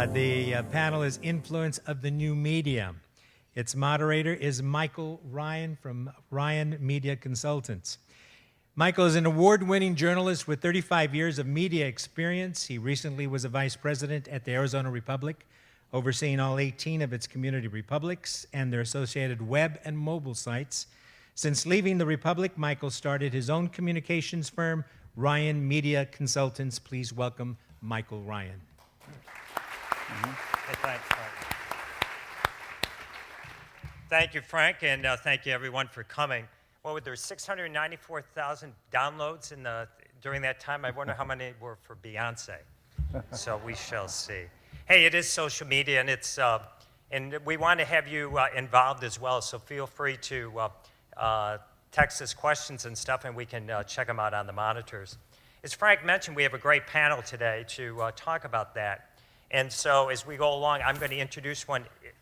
The panel is Influence of the New Media. Its moderator is Michael Ryan from Ryan Media Consultants. Michael is an award-winning journalist with 35 years of media experience. He recently was a vice president at the Arizona Republic, overseeing all 18 of its community republics and their associated web and mobile sites. Since leaving the Republic, Michael started his own communications firm, Ryan Media Consultants. Please welcome Michael Ryan. Hey, thanks, Frank. Thank you, Frank, and thank you, everyone, for coming. What were there, 694,000 downloads during that time? I wonder how many were for Beyonce. So we shall see. Hey, it is social media, and and we want to have you involved as well. So feel free to text us questions and stuff, and we can check them out on the monitors. As Frank mentioned, we have a great panel today to talk about that. And so as we go along, I'm going to introduce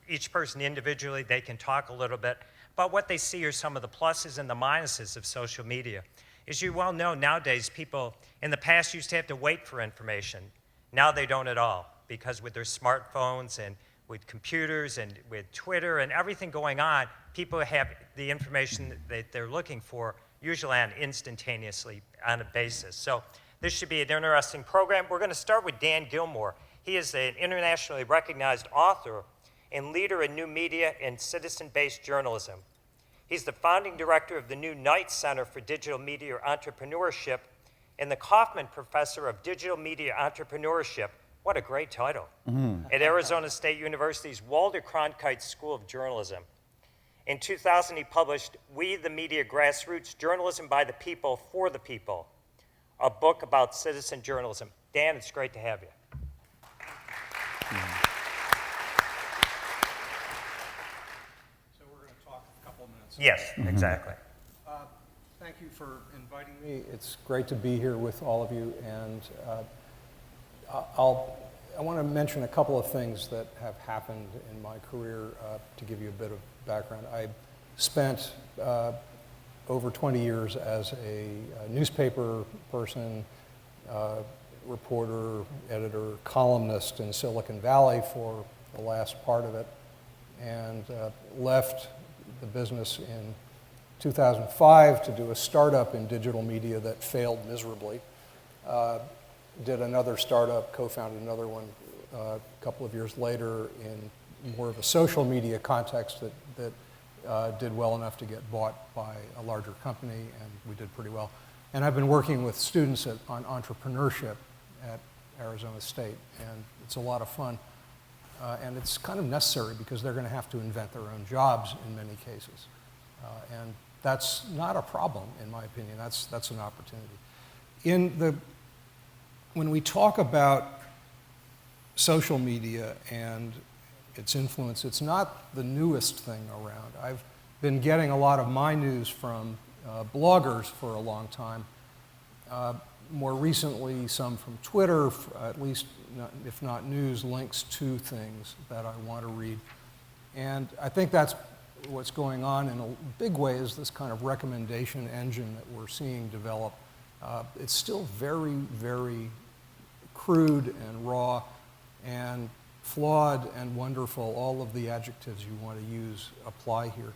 each person individually. They can talk a little bit about what they see are some of the pluses and the minuses of social media. As you well know, nowadays, people in the past used to have to wait for information. Now they don't at all, because with their smartphones and with computers and with Twitter and everything going on, people have the information that they're looking for, usually instantaneously on a basis. So this should be an interesting program. We're going to start with Dan Gilmore. He is an internationally recognized author and leader in new media and citizen-based journalism. He's the founding director of the new Knight Center for Digital Media Entrepreneurship and the Kaufman Professor of Digital Media Entrepreneurship. What a great title. At Arizona State University's Walter Cronkite School of Journalism. In 2000, he published We the Media Grassroots, Journalism by the People, for the People, a book about citizen journalism. Dan, it's great to have you. So we're going to talk a couple of minutes. Yes, exactly. Thank you for inviting me. It's great to be here with all of you, and I want to mention a couple of things that have happened in my career to give you a bit of background. I spent over 20 years as a newspaper person, reporter, editor, columnist in Silicon Valley for the last part of it, and left the business in 2005 to do a startup in digital media that failed miserably. Did another startup, co-founded another one a couple of years later in more of a social media context that did well enough to get bought by a larger company, and we did pretty well. And I've been working with students on entrepreneurship at Arizona State, and it's a lot of fun. And it's kind of necessary because they're going to have to invent their own jobs in many cases. And that's not a problem, in my opinion. That's an opportunity. When we talk about social media and its influence, it's not the newest thing around. I've been getting a lot of my news from bloggers for a long time. More recently, some from Twitter, at least, if not news, links to things that I want to read. And I think that's what's going on in a big way, is this kind of recommendation engine that we're seeing develop. It's still very, very crude and raw and flawed and wonderful. All of the adjectives you want to use apply here.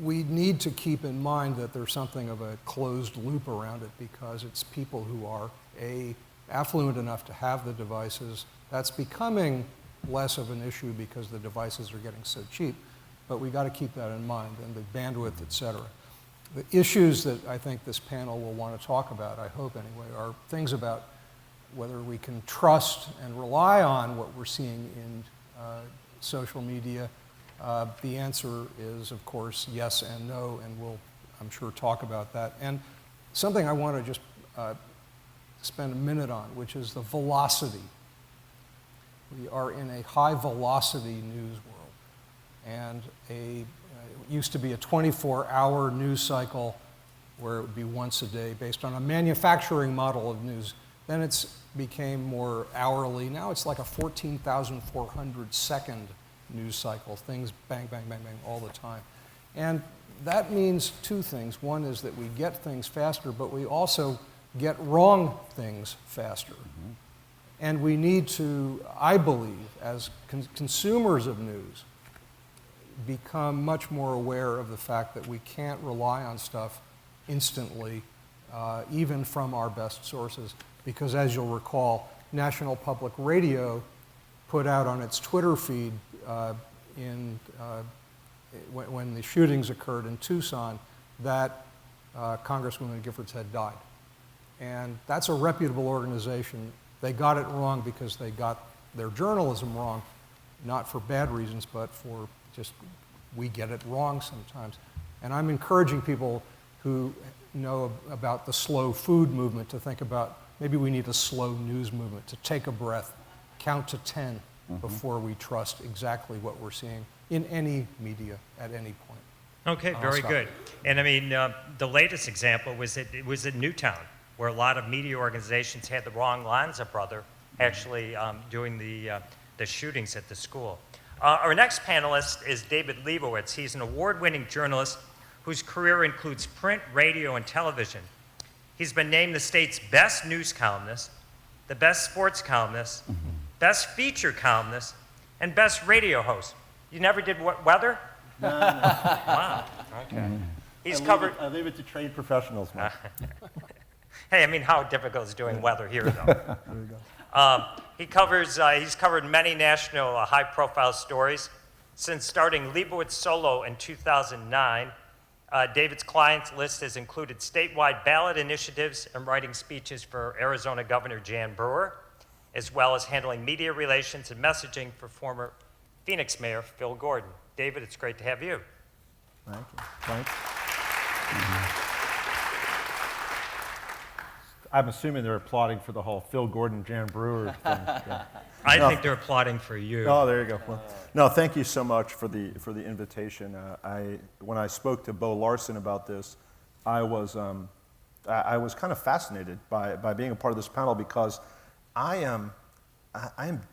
We need to keep in mind that there's something of a closed loop around it, because it's people who are affluent enough to have the devices. That's becoming less of an issue because the devices are getting so cheap, but we got to keep that in mind, and the bandwidth, et cetera. The issues that I think this panel will want to talk about, I hope anyway, are things about whether we can trust and rely on what we're seeing in social media. The answer is, of course, yes and no, and we'll, I'm sure, talk about that. And something I want to just spend a minute on, which is the velocity. We are in a high-velocity news world, and it used to be a 24-hour news cycle where it would be once a day based on a manufacturing model of news. Then it became more hourly. Now it's like a 14,400-second news cycle. Things bang, bang, bang, bang all the time. And that means two things. One is that we get things faster, but we also get wrong things faster. And we need to, I believe, as consumers of news, become much more aware of the fact that we can't rely on stuff instantly, even from our best sources. Because as you'll recall, National Public Radio put out on its Twitter feed when the shootings occurred in Tucson that Congresswoman Giffords had died. And that's a reputable organization. They got it wrong because they got their journalism wrong, not for bad reasons, but for just we get it wrong sometimes. And I'm encouraging people who know about the slow food movement to think about maybe we need a slow news movement, to take a breath, count to 10 before we trust exactly what we're seeing in any media at any point. Okay, very good. And I mean, the latest example was it was in Newtown, where a lot of media organizations had the wrong Lanza brother actually doing the shootings at the school. Our next panelist is David Lebowitz. He's an award-winning journalist whose career includes print, radio, and television. He's been named the state's best news columnist, the best sports columnist, best feature columnist, and best radio host. You never did weather? No. Wow, okay. He's covered... I leave it to trained professionals, man. Hey, I mean, how difficult is doing weather here, though? He's covered many national high-profile stories. Since starting Lebowitz Solo in 2009, David's clients list has included statewide ballot initiatives and writing speeches for Arizona Governor Jan Brewer, as well as handling media relations and messaging for former Phoenix Mayor Phil Gordon. David, it's great to have you. Thank you. Thanks. I'm assuming they're applauding for the whole Phil Gordon, Jan Brewer thing. Yeah. I think they're applauding for you. Oh, there you go. Well, no, thank you so much for the invitation. When I spoke to Bo Larson about this, I was kind of fascinated by being a part of this panel because I am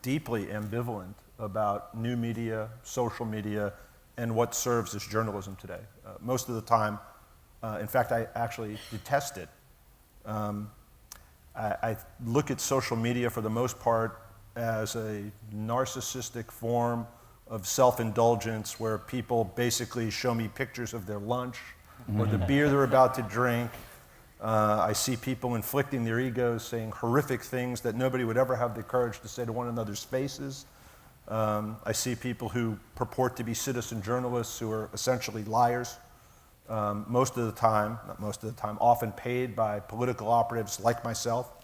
deeply ambivalent about new media, social media, and what serves as journalism today. Most of the time, in fact, I actually detest it. I look at social media for the most part as a narcissistic form of self-indulgence where people basically show me pictures of their lunch or the beer they're about to drink. I see people inflicting their egos, saying horrific things that nobody would ever have the courage to say to one another's faces. I see people who purport to be citizen journalists who are essentially liars. Most of the time, not most of the time, often paid by political operatives like myself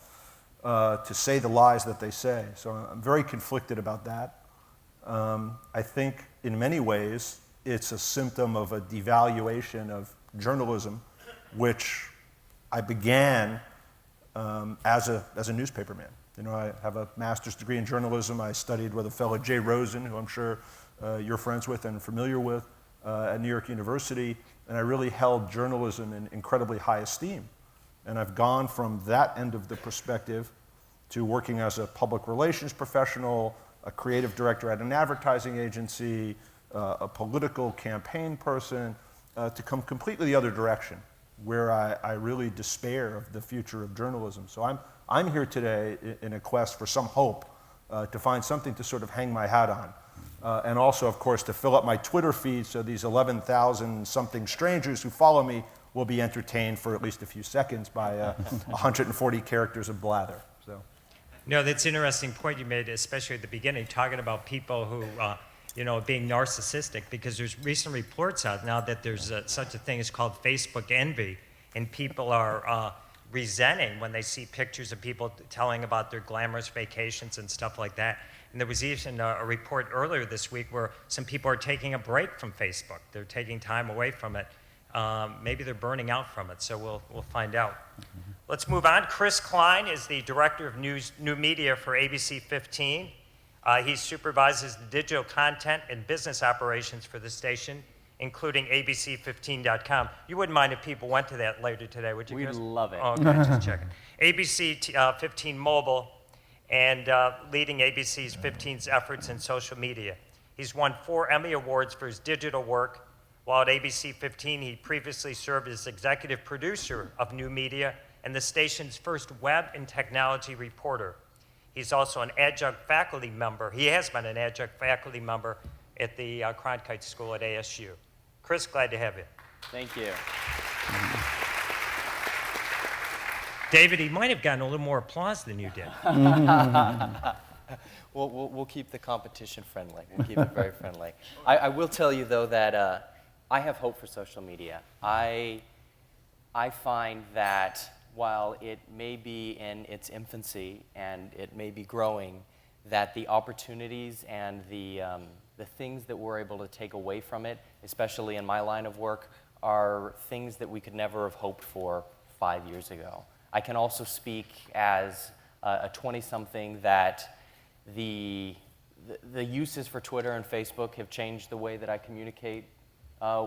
to say the lies that they say. So I'm very conflicted about that. I think in many ways it's a symptom of a devaluation of journalism, which I began as a newspaperman. You know, I have a master's degree in journalism. I studied with a fellow, Jay Rosen, who I'm sure you're friends with and familiar with, at New York University, and I really held journalism in incredibly high esteem. And I've gone from that end of the perspective to working as a public relations professional, a creative director at an advertising agency, a political campaign person, to come completely the other direction, where I really despair of the future of journalism. So I'm here today in a quest for some hope, to find something to sort of hang my hat on. And also, of course, to fill up my Twitter feed so these 11,000-something strangers who follow me will be entertained for at least a few seconds by 140 characters of blather. So. No, that's an interesting point you made, especially at the beginning, talking about people who, being narcissistic, because there's recent reports out now that there's such a thing as called Facebook envy, and people are resenting when they see pictures of people telling about their glamorous vacations and stuff like that. And there was even a report earlier this week where some people are taking a break from Facebook. They're taking time away from it. Maybe they're burning out from it, so we'll find out. Let's move on. Chris Klein is the Director of New Media for ABC 15. He supervises the digital content and business operations for the station, including abc15.com. You wouldn't mind if people went to that later today, would you, Chris? We'd love it. Oh, okay, just checking. ABC 15 Mobile, and leading ABC's 15's efforts in social media. He's won 4 Emmy Awards for his digital work. While at ABC 15, he previously served as executive producer of New Media and the station's first web and technology reporter. He's also an adjunct faculty member. He has been an adjunct faculty member at the Cronkite School at ASU. Chris, glad to have you. Thank you. David, he might have gotten a little more applause than you did. We'll keep the competition friendly. We'll keep it very friendly. I will tell you, though, that I have hope for social media. I find that while it may be in its infancy and it may be growing, that the opportunities and the things that we're able to take away from it, especially in my line of work, are things that we could never have hoped for 5 years ago. I can also speak as a 20-something that the uses for Twitter and Facebook have changed the way that I communicate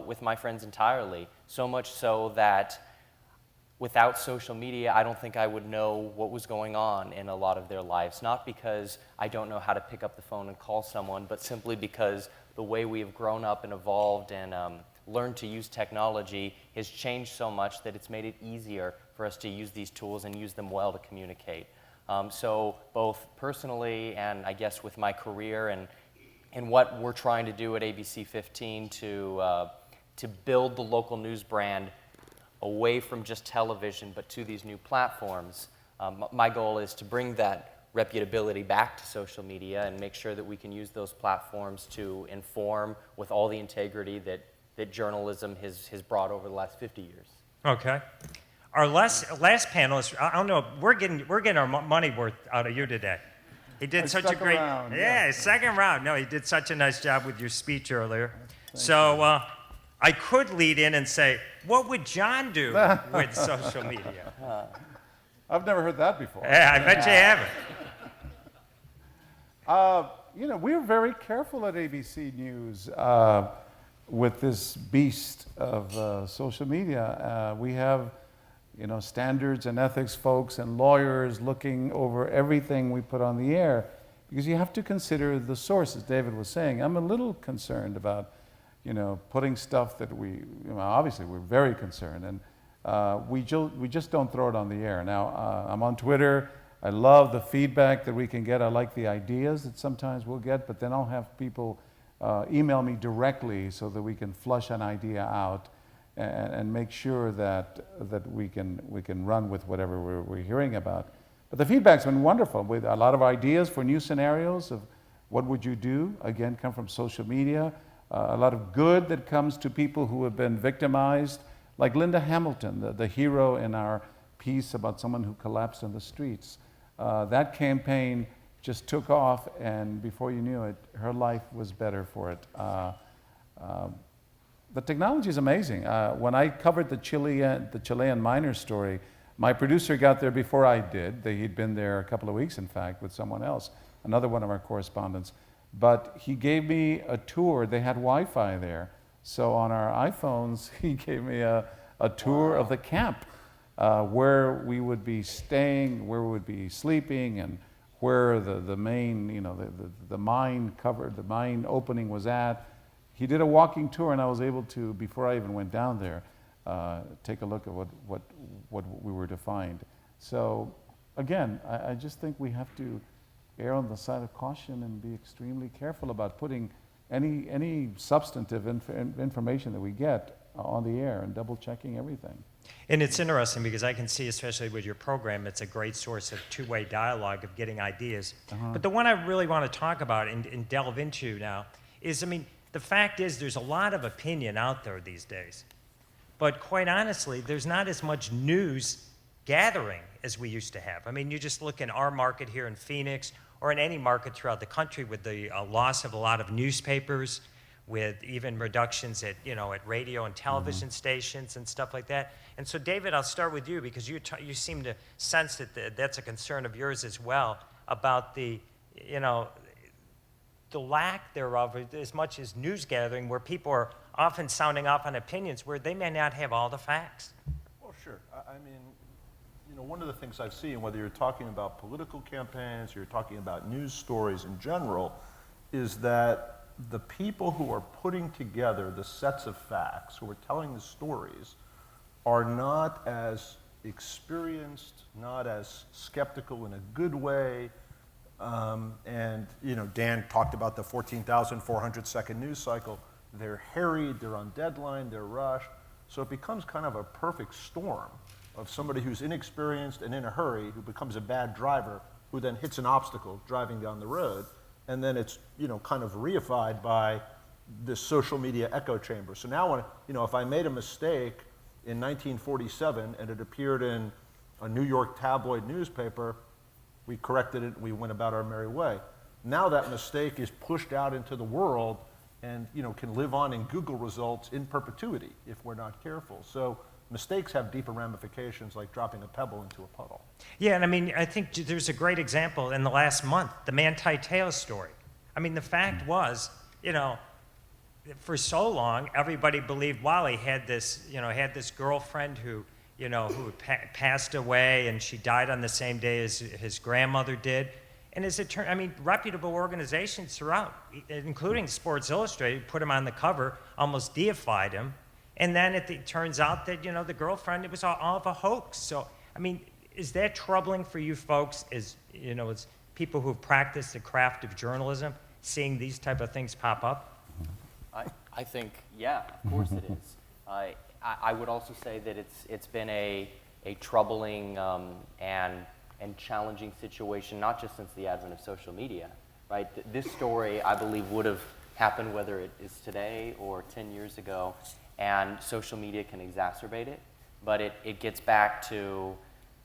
with my friends entirely. So much so that without social media, I don't think I would know what was going on in a lot of their lives. Not because I don't know how to pick up the phone and call someone, but simply because the way we have grown up and evolved and learned to use technology has changed so much that it's made it easier for us to use these tools and use them well to communicate. So both personally and I guess with my career and what we're trying to do at ABC 15 to build the local news brand away from just television but to these new platforms, my goal is to bring that reputability back to social media and make sure that we can use those platforms to inform with all the integrity that journalism has brought over the last 50 years. Okay. Our last panelist, I don't know, we're getting our money worth out of you today. He did such a Second great, round, yeah, second round. No, he did such a nice job with your speech earlier. So I could lead in and say, what would John do with social media? I've never heard that before. Yeah, I bet you haven't. You know, we're very careful at ABC News with this beast of social media. We have, you know, standards and ethics folks and lawyers looking over everything we put on the air, because you have to consider the sources. David was saying, I'm a little concerned about, you know, putting stuff that we, you know, obviously we're very concerned, and we just don't throw it on the air. Now, I'm on Twitter. I love the feedback that we can get. I like the ideas that sometimes we'll get, but then I'll have people email me directly so that we can flush an idea out and make sure that we can run with whatever we're hearing about. But the feedback's been wonderful, with a lot of ideas for new scenarios of what would you do, again, come from social media. A lot of good that comes to people who have been victimized, like Linda Hamilton, the hero in our piece about someone who collapsed on the streets. That campaign just took off, and before you knew it, her life was better for it. The technology is amazing. When I covered the Chilean miner story, my producer got there before I did. He'd been there a couple of weeks, in fact, with someone else, another one of our correspondents. But he gave me a tour. They had Wi-Fi there. So on our iPhones, he gave me a tour of the camp, where we would be staying, where we would be sleeping, and where the main, you know, the mine opening was at. He did a walking tour, and I was able to, before I even went down there, take a look at what we were to find. So again, I just think we have to err on the side of caution and be extremely careful about putting any substantive information that we get on the air and double checking everything. And it's interesting because I can see, especially with your program, it's a great source of two-way dialogue of getting ideas. But the one I really want to talk about and delve into now is, I mean, the fact is there's a lot of opinion out there these days. But quite honestly, there's not as much news gathering as we used to have. I mean, you just look in our market here in Phoenix or in any market throughout the country with the loss of a lot of newspapers, with even reductions at, you know, at radio and television stations and stuff like that. And so, David, I'll start with you because you seem to sense that that's a concern of yours as well about the, you know, the lack thereof as much as news gathering, where people are often sounding off on opinions where they may not have all the facts. Well, sure. I mean, you know, one of the things I've seen, whether you're talking about political campaigns or you're talking about news stories in general, is that the people who are putting together the sets of facts, who are telling the stories, are not as experienced, not as skeptical in a good way, And Dan talked about the 14,400-second news cycle. They're harried, they're on deadline, they're rushed. So it becomes kind of a perfect storm of somebody who's inexperienced and in a hurry, who becomes a bad driver, who then hits an obstacle driving down the road, and then it's kind of reified by this social media echo chamber. So now when if I made a mistake in 1947 and it appeared in a New York tabloid newspaper, we corrected it and we went about our merry way. Now that mistake is pushed out into the world and can live on in Google results in perpetuity if we're not careful. So mistakes have deeper ramifications, like dropping a pebble into a puddle. Yeah, and I mean, I think there's a great example in the last month, the Manti Te'o story. I mean, the fact was, for so long, everybody believed Wally had this girlfriend who had passed away, and she died on the same day as his grandmother did. And as it turned, I mean, reputable organizations throughout, including Sports Illustrated, put him on the cover, almost deified him. And then it turns out that, the girlfriend, it was all of a hoax. So, I mean, is that troubling for you folks as people who've practiced the craft of journalism, seeing these type of things pop up? I think, yeah, of course it is. I would also say that it's been a troubling and challenging situation, not just since the advent of social media, right? This story, I believe, would have happened whether it is today or 10 years ago, and social media can exacerbate it. But it gets back to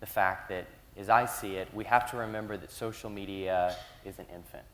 the fact that, as I see it, we have to remember that social media is an infant.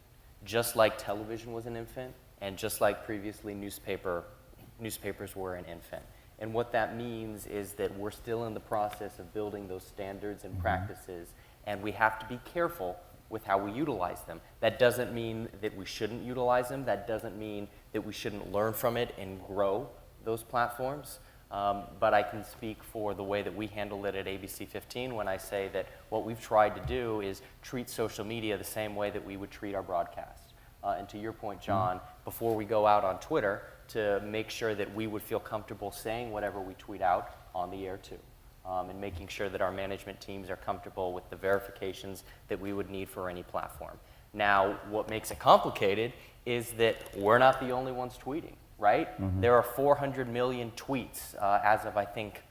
Just like television was an infant, and just like previously newspapers were an infant. And what that means is that we're still in the process of building those standards and practices, and we have to be careful with how we utilize them. That doesn't mean that we shouldn't utilize them. That doesn't mean that we shouldn't learn from it and grow those platforms. But I can speak for the way that we handle it at ABC 15 when I say that what we've tried to do is treat social media the same way that we would treat our broadcast. And to your point, John, before we go out on Twitter, to make sure that we would feel comfortable saying whatever we tweet out on the air too. And making sure that our management teams are comfortable with the verifications that we would need for any platform. Now, what makes it complicated is that we're not the only ones tweeting, right? There are 400 million tweets as of, I think,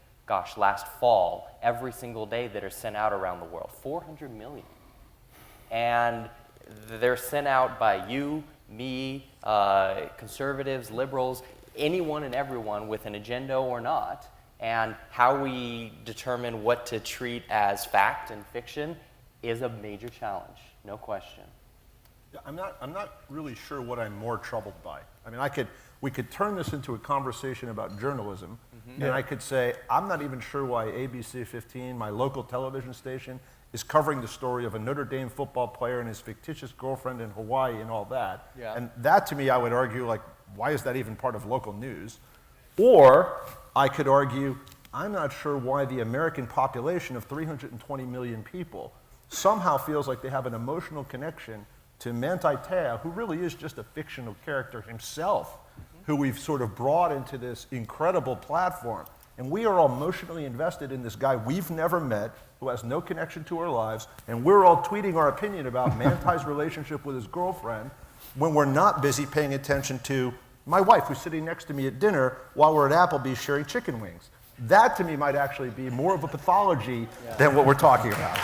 last fall, every single day that are sent out around the world. 400 million. And they're sent out by you, me, conservatives, liberals, anyone and everyone with an agenda or not. And how we determine what to treat as fact and fiction is a major challenge, no question. I'm not really sure what I'm more troubled by. I mean, we could turn this into a conversation about journalism, and I could say, I'm not even sure why ABC 15, my local television station, is covering the story of a Notre Dame football player and his fictitious girlfriend in Hawaii and all that. Yeah. And that, to me, I would argue, like, why is that even part of local news? Or I could argue, I'm not sure why the American population of 320 million people somehow feels like they have an emotional connection to Manti Te'o, who really is just a fictional character himself, who we've sort of brought into this incredible platform. And we are all emotionally invested in this guy we've never met, who has no connection to our lives, and we're all tweeting our opinion about Manti's relationship with his girlfriend when we're not busy paying attention to my wife, who's sitting next to me at dinner while we're at Applebee's sharing chicken wings. That, to me, might actually be more of a pathology than what we're talking about.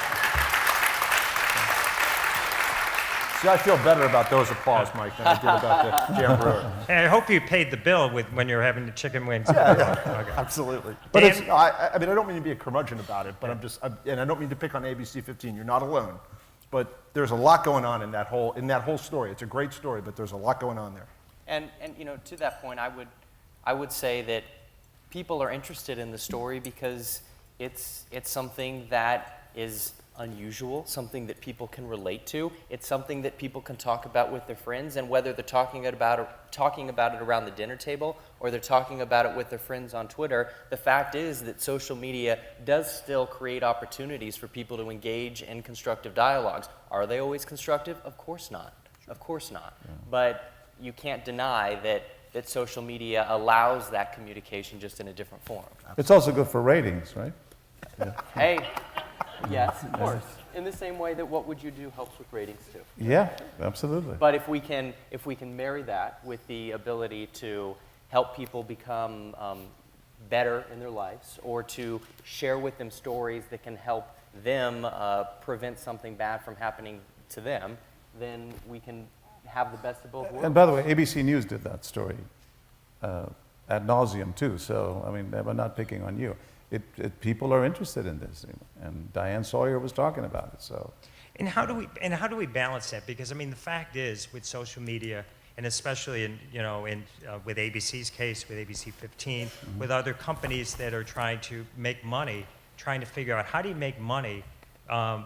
See, I feel better about those applause, Mike, than I did about the Jam Brewer. And I hope you paid the bill when you're having the chicken wings. Absolutely. But Dan? it's, I mean, I don't mean to be a curmudgeon about it, but and I don't mean to pick on ABC 15. You're not alone. But there's a lot going on in that whole story. It's a great story, but there's a lot going on there. And to that point, I would say that people are interested in the story because it's something that is unusual, something that people can relate to. It's something that people can talk about with their friends, and whether they're talking about it around the dinner table or they're talking about it with their friends on Twitter, the fact is that social media does still create opportunities for people to engage in constructive dialogues. Are they always constructive? Of course not. Of course not. Yeah. But you can't deny that social media allows that communication, just in a different form. It's also good for ratings, right? Hey, yes, of course. In the same way that What Would You Do helps with ratings too. Yeah, absolutely. But if we can marry that with the ability to help people become better in their lives, or to share with them stories that can help them prevent something bad from happening to them, then we can have the best of both worlds. And by the way, ABC News did that story ad nauseum too. So I mean, we're not picking on you. People are interested in this, and Diane Sawyer was talking about it. So, And how do we balance that? Because I mean, the fact is, with social media, and especially with ABC's case, with ABC 15, with other companies that are trying to make money, trying to figure out how do you make money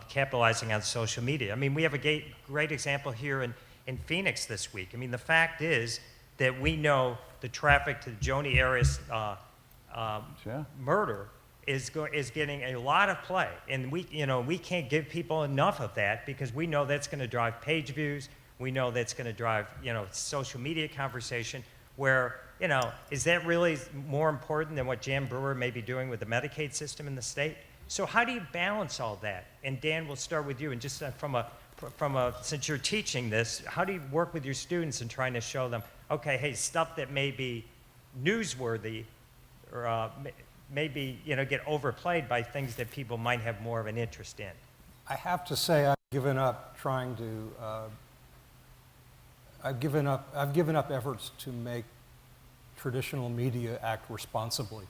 capitalizing on social media. I mean, we have a great example here in Phoenix this week. I mean, the fact is that we know the traffic to the Joni Arias murder is getting a lot of play, and we can't give people enough of that, because we know that's going to drive page views. We know that's going to drive social media conversation. Where is that really more important than what Jan Brewer may be doing with the Medicaid system in the state? So how do you balance all that? And Dan, we'll start with you. And just since you're teaching this, how do you work with your students in trying to show them, okay, hey, stuff that may be newsworthy or maybe get overplayed by things that people might have more of an interest in? I have to say I've given up trying to, I've given up efforts to make traditional media act responsibly.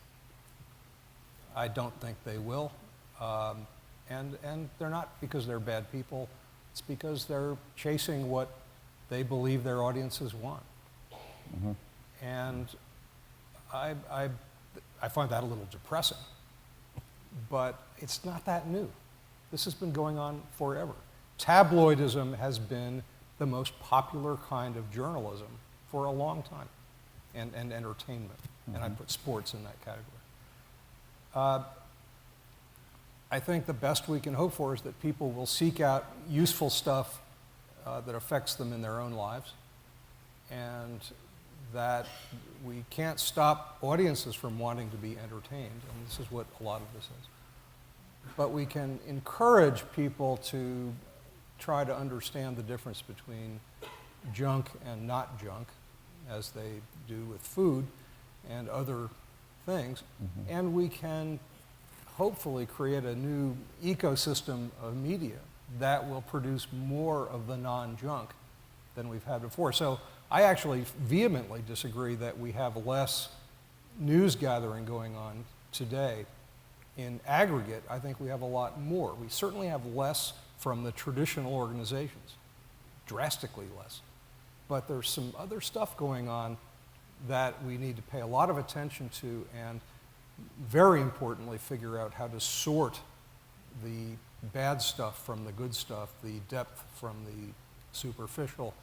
I don't think they will. And they're not because they're bad people. It's because they're chasing what they believe their audiences want. Mm-hmm. And I find that a little depressing. But it's not that new. This has been going on forever. Tabloidism has been the most popular kind of journalism for a long time, and entertainment. Mm-hmm. And I put sports in that category. I think the best we can hope for is that people will seek out useful stuff that affects them in their own lives, and that we can't stop audiences from wanting to be entertained, and this is what a lot of this is. But we can encourage people to try to understand the difference between junk and not junk, as they do with food and other things, mm-hmm. and we can hopefully create a new ecosystem of media that will produce more of the non-junk than we've had before. So I actually vehemently disagree that we have less news gathering going on today. In aggregate, I think we have a lot more. We certainly have less from the traditional organizations, drastically less. But there's some other stuff going on that we need to pay a lot of attention to, and very importantly, figure out how to sort the bad stuff from the good stuff, the depth from the superficial,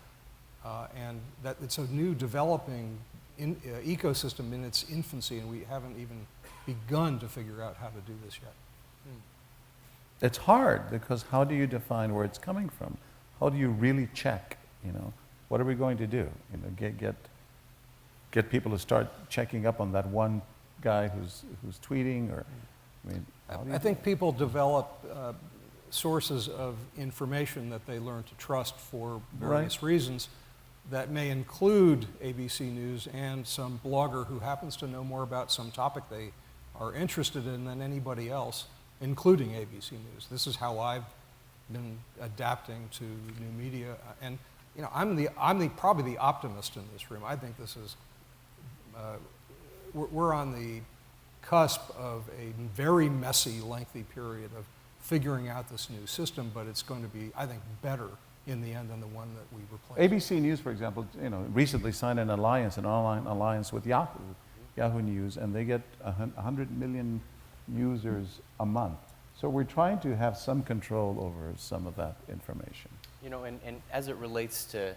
and that it's a new developing ecosystem in its infancy, and we haven't even begun to figure out how to do this yet. It's hard, because how do you define where it's coming from? How do you really check, What are we going to do? Get people to start checking up on that one guy who's tweeting, or, I think people develop sources of information that they learn to trust for various reasons that may include ABC News and some blogger who happens to know more about some topic they are interested in than anybody else, including ABC News. This is how I've been adapting to new media, and I'm probably the optimist in this room. I think this is we're on the cusp of a very messy, lengthy period of figuring out this new system, but it's going to be, I think, better in the end than the one that we replaced. ABC News, for example, recently signed an online alliance with Yahoo News, and they get 100 million users a month. So we're trying to have some control over some of that information. And as it relates to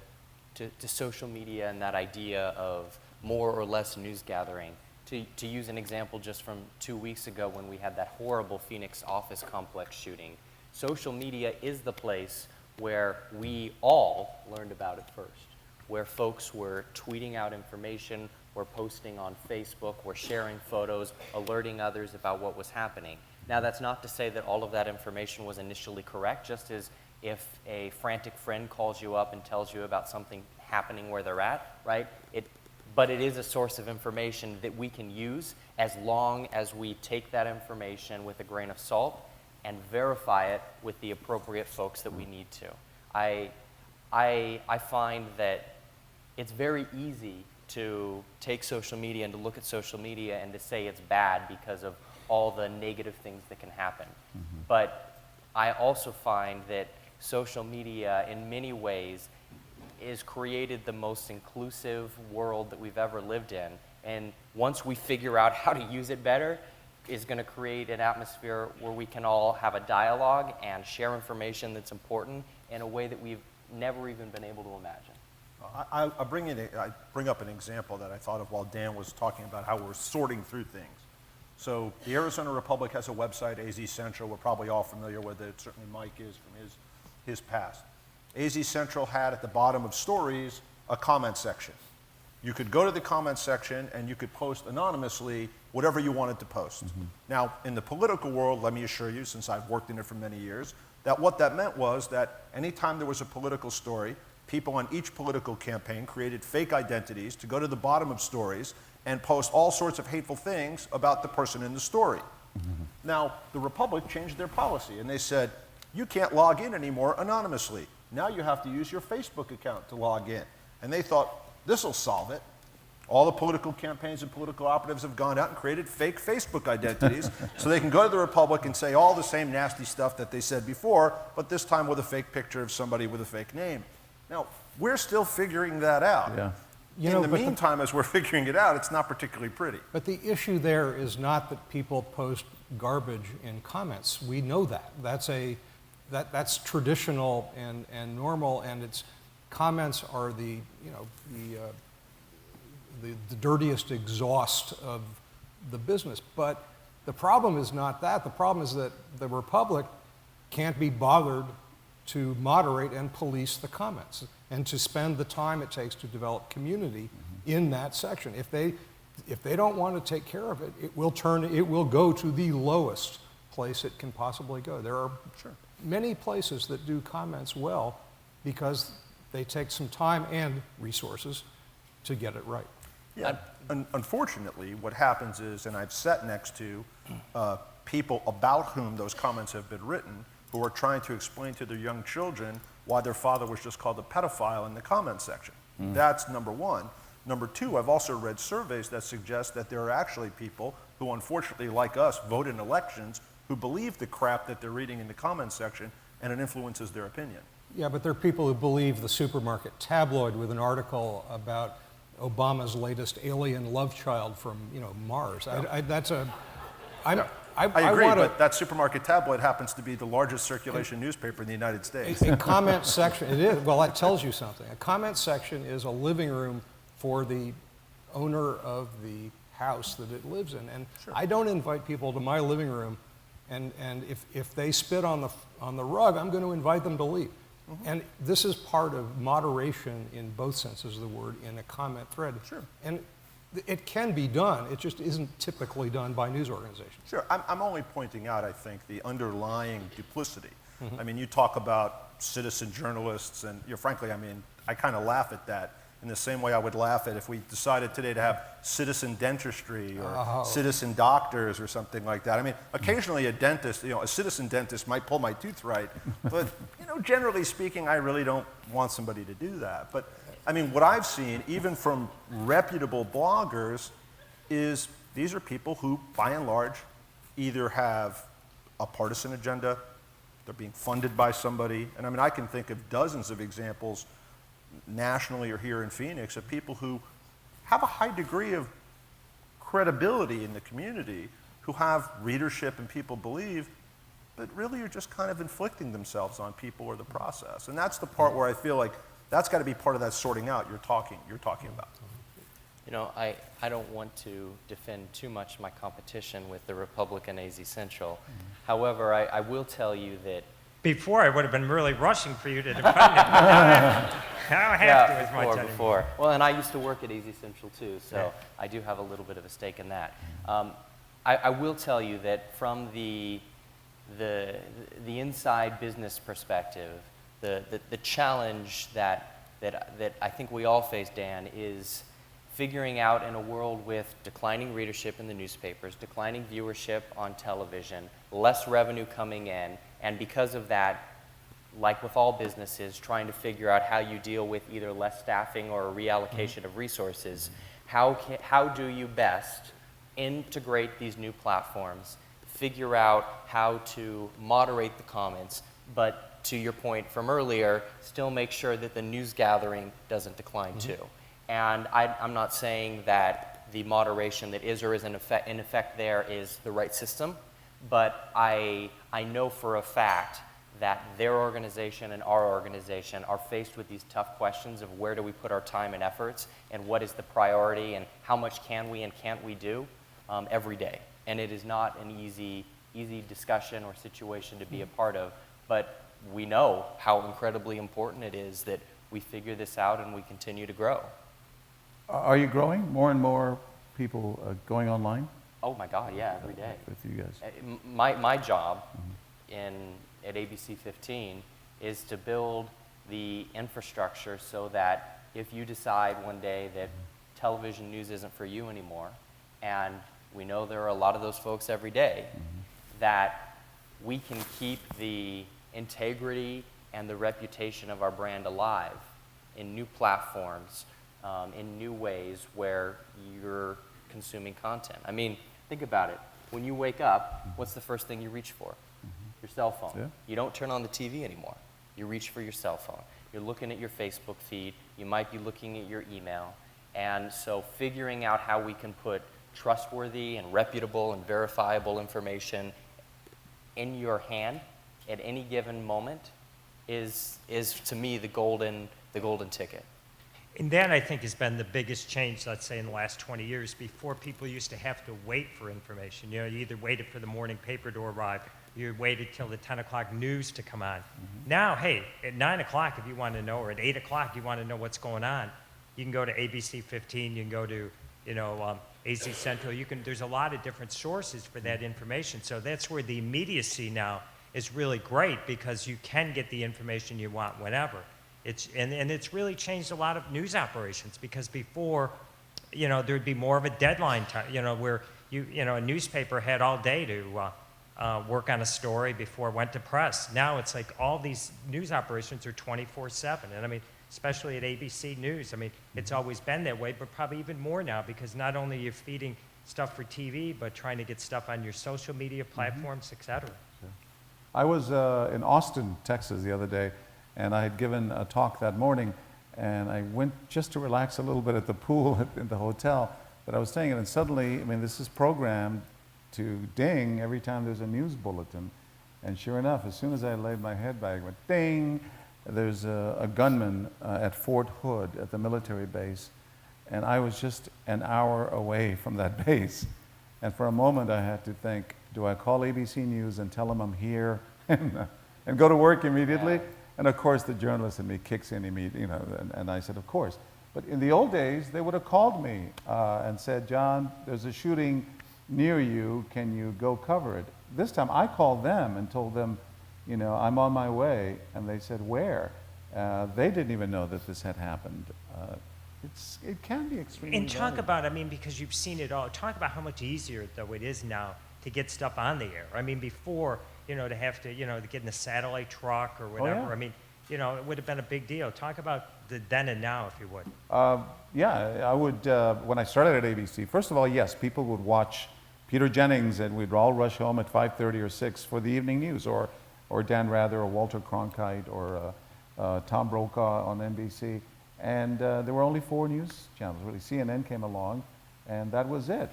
social media and that idea of more or less news gathering, to use an example just from 2 weeks ago when we had that horrible Phoenix office complex shooting, social media is the place where we all learned about it first, where folks were tweeting out information, were posting on Facebook, were sharing photos, alerting others about what was happening. Now, that's not to say that all of that information was initially correct, just as if a frantic friend calls you up and tells you about something happening where they're at, right? But it is a source of information that we can use as long as we take that information with a grain of salt and verify it with the appropriate folks that we need to. I find that it's very easy to take social media and to look at social media and to say it's bad because of all the negative things that can happen. But I also find that social media in many ways is created the most inclusive world that we've ever lived in. And once we figure out how to use it better, is going to create an atmosphere where we can all have a dialogue and share information that's important in a way that we've never even been able to imagine. I bring up an example that I thought of while Dan was talking about how we're sorting through things. So the Arizona Republic has a website, AZ Central. We're probably all familiar with it. Certainly Mike is from his past. AZ Central had at the bottom of stories a comment section. You could go to the comment section and you could post anonymously whatever you wanted to post. Now, in the political world, let me assure you, since I've worked in it for many years, that what that meant was that anytime there was a political story, people on each political campaign created fake identities to go to the bottom of stories and post all sorts of hateful things about the person in the story. Now, the Republic changed their policy and they said, you can't log in anymore anonymously. Now you have to use your Facebook account to log in. And they thought, this will solve it. All the political campaigns and political operatives have gone out and created fake Facebook identities so they can go to the Republic and say all the same nasty stuff that they said before, but this time with a fake picture of somebody with a fake name. Now, we're still figuring that out. Yeah. In the meantime, as we're figuring it out, it's not particularly pretty. But the issue there is not that people post garbage in comments. We know that. That's traditional and normal, and it's comments are the dirtiest exhaust of the business. But the problem is not that. The problem is that the Republic can't be bothered to moderate and police the comments and to spend the time it takes to develop community in that section. If they don't want to take care of it, it will go to the lowest place it can possibly go. There are many places that do comments well because they take some time and resources to get it right. Yeah. Unfortunately, what happens is, and I've sat next to people about whom those comments have been written, who are trying to explain to their young children why their father was just called a pedophile in the comment section. That's number one. Number two, I've also read surveys that suggest that there are actually people who, unfortunately, like us, vote in elections who believe the crap that they're reading in the comment section, and it influences their opinion. Yeah, but there are people who believe the supermarket tabloid with an article about Obama's latest alien love child from Mars. I agree, but that supermarket tabloid happens to be the largest circulation newspaper in the United States. A comment section, it is. Well, that tells you something. A comment section is a living room for the owner of the house that it lives in. And I don't invite people to my living room, and if they spit on the rug, I'm going to invite them to leave. And this is part of moderation in both senses of the word in a comment thread. And it can be done. It just isn't typically done by news organizations. Sure. I'm only pointing out, I think, the underlying duplicity. I mean, you talk about citizen journalists, and frankly, I kind of laugh at that in the same way I would laugh at if we decided today to have citizen dentistry or citizen doctors or something like that. I mean, occasionally a dentist, a citizen dentist might pull my tooth right, but generally speaking, I really don't want somebody to do that. But I mean, what I've seen, even from reputable bloggers, is these are people who, by and large, either have a partisan agenda, they're being funded by somebody, and I can think of dozens of examples nationally or here in Phoenix of people who have a high degree of credibility in the community, who have readership and people believe, but really are just kind of inflicting themselves on people or the process. And that's the part where I feel like that's got to be part of that sorting out you're talking about. I don't want to defend too much my competition with the Republican AZ Central. However, I will tell you that Before, I would have been really rushing for you to defend it. I don't have to as much anymore. Well, and I used to work at AZ Central too, so I do have a little bit of a stake in that. I will tell you that from the inside business perspective, the challenge that I think we all face, Dan, is figuring out in a world with declining readership in the newspapers, declining viewership on television, less revenue coming in, and because of that, like with all businesses, trying to figure out how you deal with either less staffing or a reallocation of resources. How do you best integrate these new platforms, figure out how to moderate the comments, but to your point from earlier, still make sure that the news gathering doesn't decline too. And I'm not saying that the moderation that is or isn't in effect there is the right system, but I know for a fact that their organization and our organization are faced with these tough questions of where do we put our time and efforts and what is the priority and how much can we and can't we do every day. And it is not an easy discussion or situation to be a part of, but we know how incredibly important it is that we figure this out and we continue to grow. Are you growing? More and more people going online Oh my God, yeah, every day. with you guys? My job at ABC 15 is to build the infrastructure so that if you decide one day that television news isn't for you anymore, and we know there are a lot of those folks every day, that we can keep the integrity and the reputation of our brand alive in new platforms, in new ways where you're consuming content. I mean, think about it. When you wake up, what's the first thing you reach for? Your cell phone. Yeah. You don't turn on the TV anymore. You reach for your cell phone. You're looking at your Facebook feed. You might be looking at your email. And so figuring out how we can put trustworthy and reputable and verifiable information in your hand at any given moment is to me the golden ticket. And that, I think, has been the biggest change, let's say, in the last 20 years. Before, people used to have to wait for information. You know, you either waited for the morning paper to arrive, you waited till the 10 o'clock news to come on. Now, hey, at 9 o'clock, if you want to know, or at 8 o'clock, you want to know what's going on, you can go to ABC 15, you can go to, AZ Central. There's a lot of different sources for that information. So that's where the immediacy now is really great, because you can get the information you want whenever. And it's really changed a lot of news operations, because before, there'd be more of a deadline time, where a newspaper had all day to work on a story before it went to press. Now it's like all these news operations are 24/7. And I mean, especially at ABC News, I mean, it's always been that way, but probably even more now, because not only are you feeding stuff for TV, but trying to get stuff on your social media platforms, et cetera. I was in Austin, Texas the other day, and I had given a talk that morning, and I went just to relax a little bit at the pool in the hotel that I was staying in, and suddenly, I mean, this is programmed to ding every time there's a news bulletin, and sure enough, as soon as I laid my head back, it went ding. There's a gunman at Fort Hood at the military base, and I was just an hour away from that base, and for a moment I had to think, do I call ABC News and tell them I'm here and go to work immediately? Yeah. And of course, the journalist in me kicks in immediately, and I said, of course. But in the old days, they would have called me and said, John, there's a shooting near you, can you go cover it? This time I called them and told them, I'm on my way, and they said, where? They didn't even know that this had happened. It can be extremely And talk about, because you've seen it all, talk about how much easier, though, it is now to get stuff on the air. I mean, before, to have to, to get in a satellite truck or whatever, Oh, yeah. It would have been a big deal. Talk about the then and now, if you would. Yeah, I would, when I started at ABC, first of all, yes, people would watch Peter Jennings, and we'd all rush home at 5:30 or 6 for the evening news, or Dan Rather, or Walter Cronkite, or Tom Brokaw on NBC. And there were only 4 news channels, really. CNN came along, and that was it.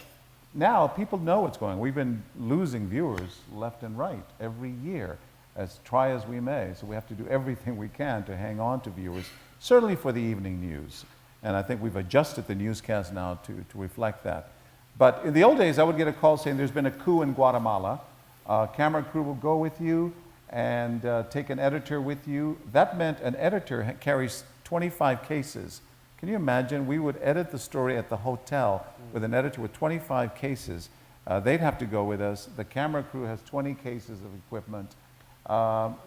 Now, people know what's going on. We've been losing viewers left and right every year, try as we may. So we have to do everything we can to hang on to viewers, certainly for the evening news. And I think we've adjusted the newscast now to reflect that. But in the old days, I would get a call saying there's been a coup in Guatemala. Camera crew will go with you and take an editor with you. That meant an editor carries 25 cases. Can you imagine? We would edit the story at the hotel with an editor with 25 cases. They'd have to go with us. The camera crew has 20 cases of equipment.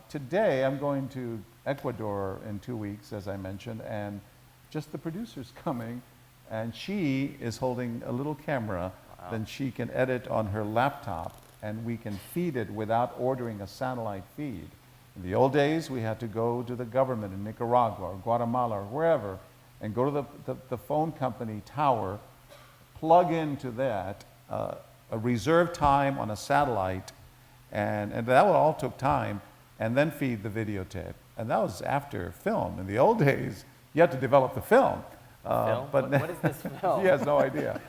Today, I'm going to Ecuador in 2 weeks, as I mentioned, and just the producer's coming, and she is holding a little camera. Then she can edit on her laptop, and we can feed it without ordering a satellite feed. In the old days, we had to go to the government in Nicaragua or Guatemala or wherever and go to the phone company tower, plug into that a reserved time on a satellite, and that all took time, and then feed the videotape. And that was after film. In the old days, you had to develop the film. Film? But What is this film? he has no idea.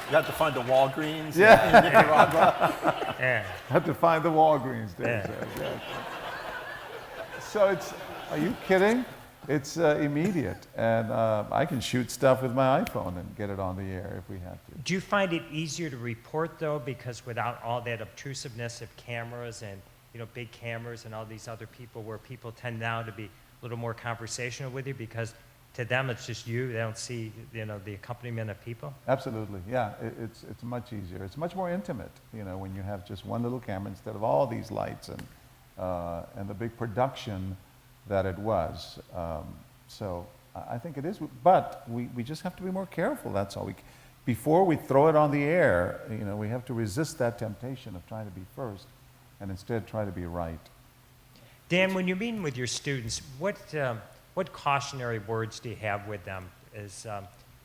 You have to find the Walgreens Yeah. in Nicaragua. Yeah. Had to find the Walgreens there. Yeah. So it's, are you kidding? It's immediate. And I can shoot stuff with my iPhone and get it on the air if we have to. Do you find it easier to report though, because without all that obtrusiveness of cameras and big cameras and all these other people, where people tend now to be a little more conversational with you because to them it's just you, they don't see the accompaniment of people? Absolutely, yeah. It's much easier. It's much more intimate, when you have just one little camera instead of all these lights and the big production that it was. So I think it is, but we just have to be more careful, that's all. Before we throw it on the air, we have to resist that temptation of trying to be first and instead try to be right. Dan, when you're meeting with your students, what cautionary words do you have with them as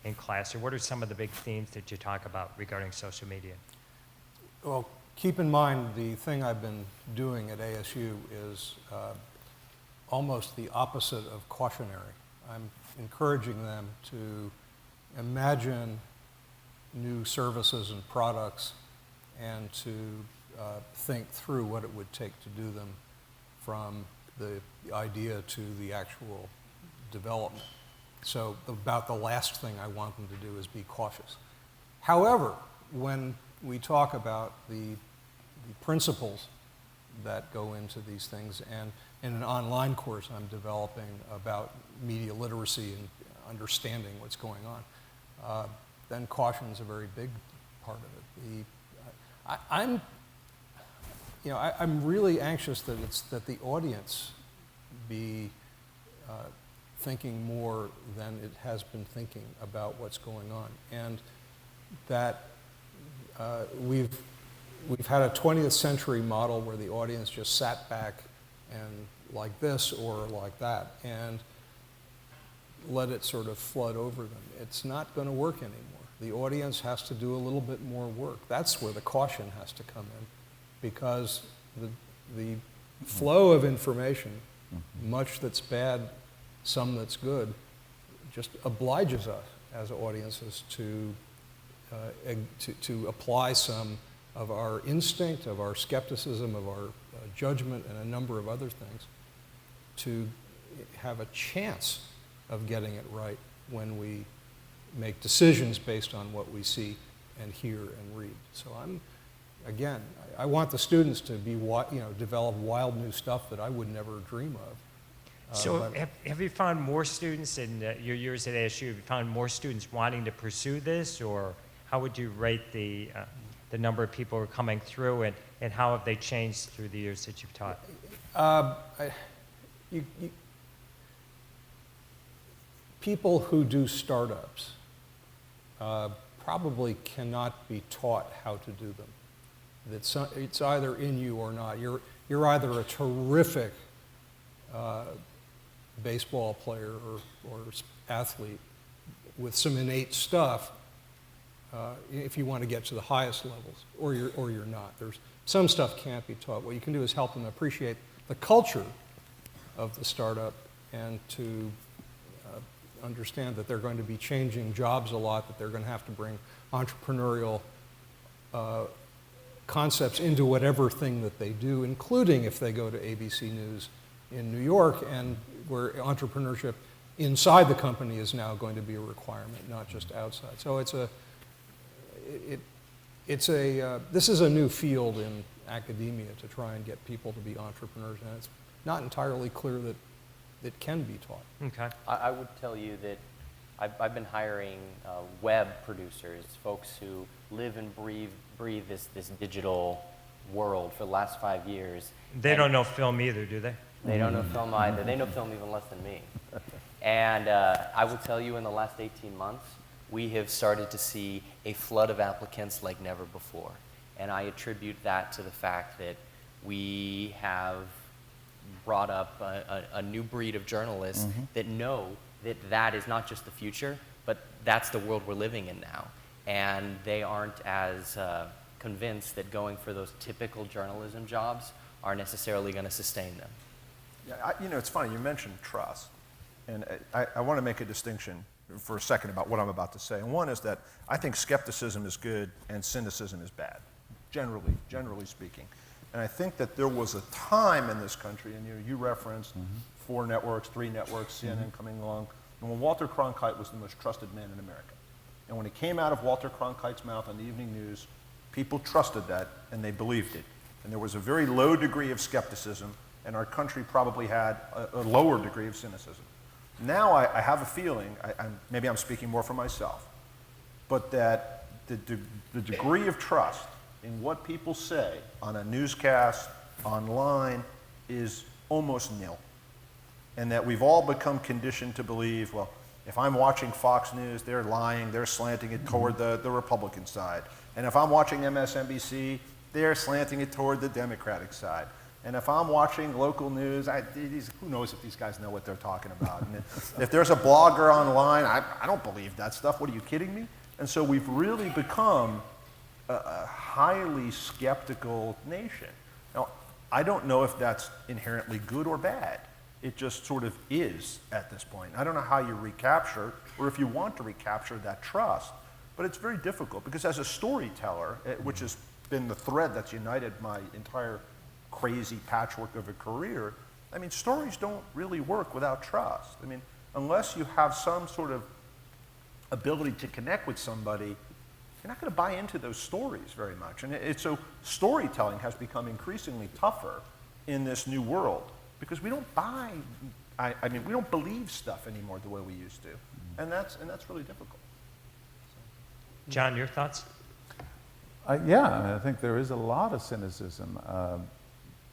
in class, or what are some of the big themes that you talk about regarding social media? Well, keep in mind the thing I've been doing at ASU is almost the opposite of cautionary. I'm encouraging them to imagine new services and products and to think through what it would take to do them from the idea to the actual development. So about the last thing I want them to do is be cautious. However, when we talk about the principles that go into these things, and in an online course I'm developing about media literacy and understanding what's going on, then caution is a very big part of it. I'm really anxious that the audience be thinking more than it has been thinking about what's going on, and that we've had a 20th century model where the audience just sat back and like this or like that and let it sort of flood over them. It's not going to work anymore. The audience has to do a little bit more work. That's where the caution has to come in, because the flow of information, much that's bad, some that's good, just obliges us as audiences to apply some of our instinct, of our skepticism, of our judgment, and a number of other things to have a chance of getting it right when we make decisions based on what we see and hear and read. So I want the students to be, develop wild new stuff that I would never dream of. So have you found more students in your years at ASU, have you found more students wanting to pursue this, or how would you rate the number of people who are coming through, and how have they changed through the years that you've taught? People who do startups probably cannot be taught how to do them. It's either in you or not. You're either a terrific baseball player or athlete with some innate stuff if you want to get to the highest levels, or you're not. There's some stuff can't be taught. What you can do is help them appreciate the culture of the startup and to understand that they're going to be changing jobs a lot, that they're going to have to bring entrepreneurial concepts into whatever thing that they do, including if they go to ABC News in New York, and where entrepreneurship inside the company is now going to be a requirement, not just outside. So this is a new field in academia to try and get people to be entrepreneurs, and it's not entirely clear that it can be taught. Okay. I would tell you that I've been hiring web producers, folks who live and breathe this digital world for the last 5 years. They don't know film either, do they? They don't know film either. They know film even less than me. And I will tell you, in the last 18 months, we have started to see a flood of applicants like never before. And I attribute that to the fact that we have brought up a new breed of journalists that know that that is not just the future, but that's the world we're living in now. And they aren't as convinced that going for those typical journalism jobs are necessarily going to sustain them. Yeah, you know, it's funny, you mentioned trust. And I want to make a distinction for a second about what I'm about to say. And one is that I think skepticism is good and cynicism is bad, generally speaking. And I think that there was a time in this country, and you referenced 4 networks, 3 networks, CNN coming along, and when Walter Cronkite was the most trusted man in America. And when it came out of Walter Cronkite's mouth on the evening news, people trusted that and they believed it. And there was a very low degree of skepticism, and our country probably had a lower degree of cynicism. Now I have a feeling, maybe I'm speaking more for myself, but that the degree of trust in what people say on a newscast, online, is almost nil. And that we've all become conditioned to believe, well, if I'm watching Fox News, they're lying, they're slanting it toward the Republican side. And if I'm watching MSNBC, they're slanting it toward the Democratic side. And if I'm watching local news, who knows if these guys know what they're talking about. And if there's a blogger online, I don't believe that stuff. What, are you kidding me? And so we've really become a highly skeptical nation. Now, I don't know if that's inherently good or bad. It just sort of is at this point. I don't know how you recapture, or if you want to recapture that trust, but it's very difficult because as a storyteller, which has been the thread that's united my entire crazy patchwork of a career, I mean, stories don't really work without trust. I mean, unless you have some sort of ability to connect with somebody, you're not going to buy into those stories very much. And so storytelling has become increasingly tougher in this new world because we don't buy, I mean, we don't believe stuff anymore the way we used to. And that's really difficult. John, your thoughts? Yeah, I think there is a lot of cynicism.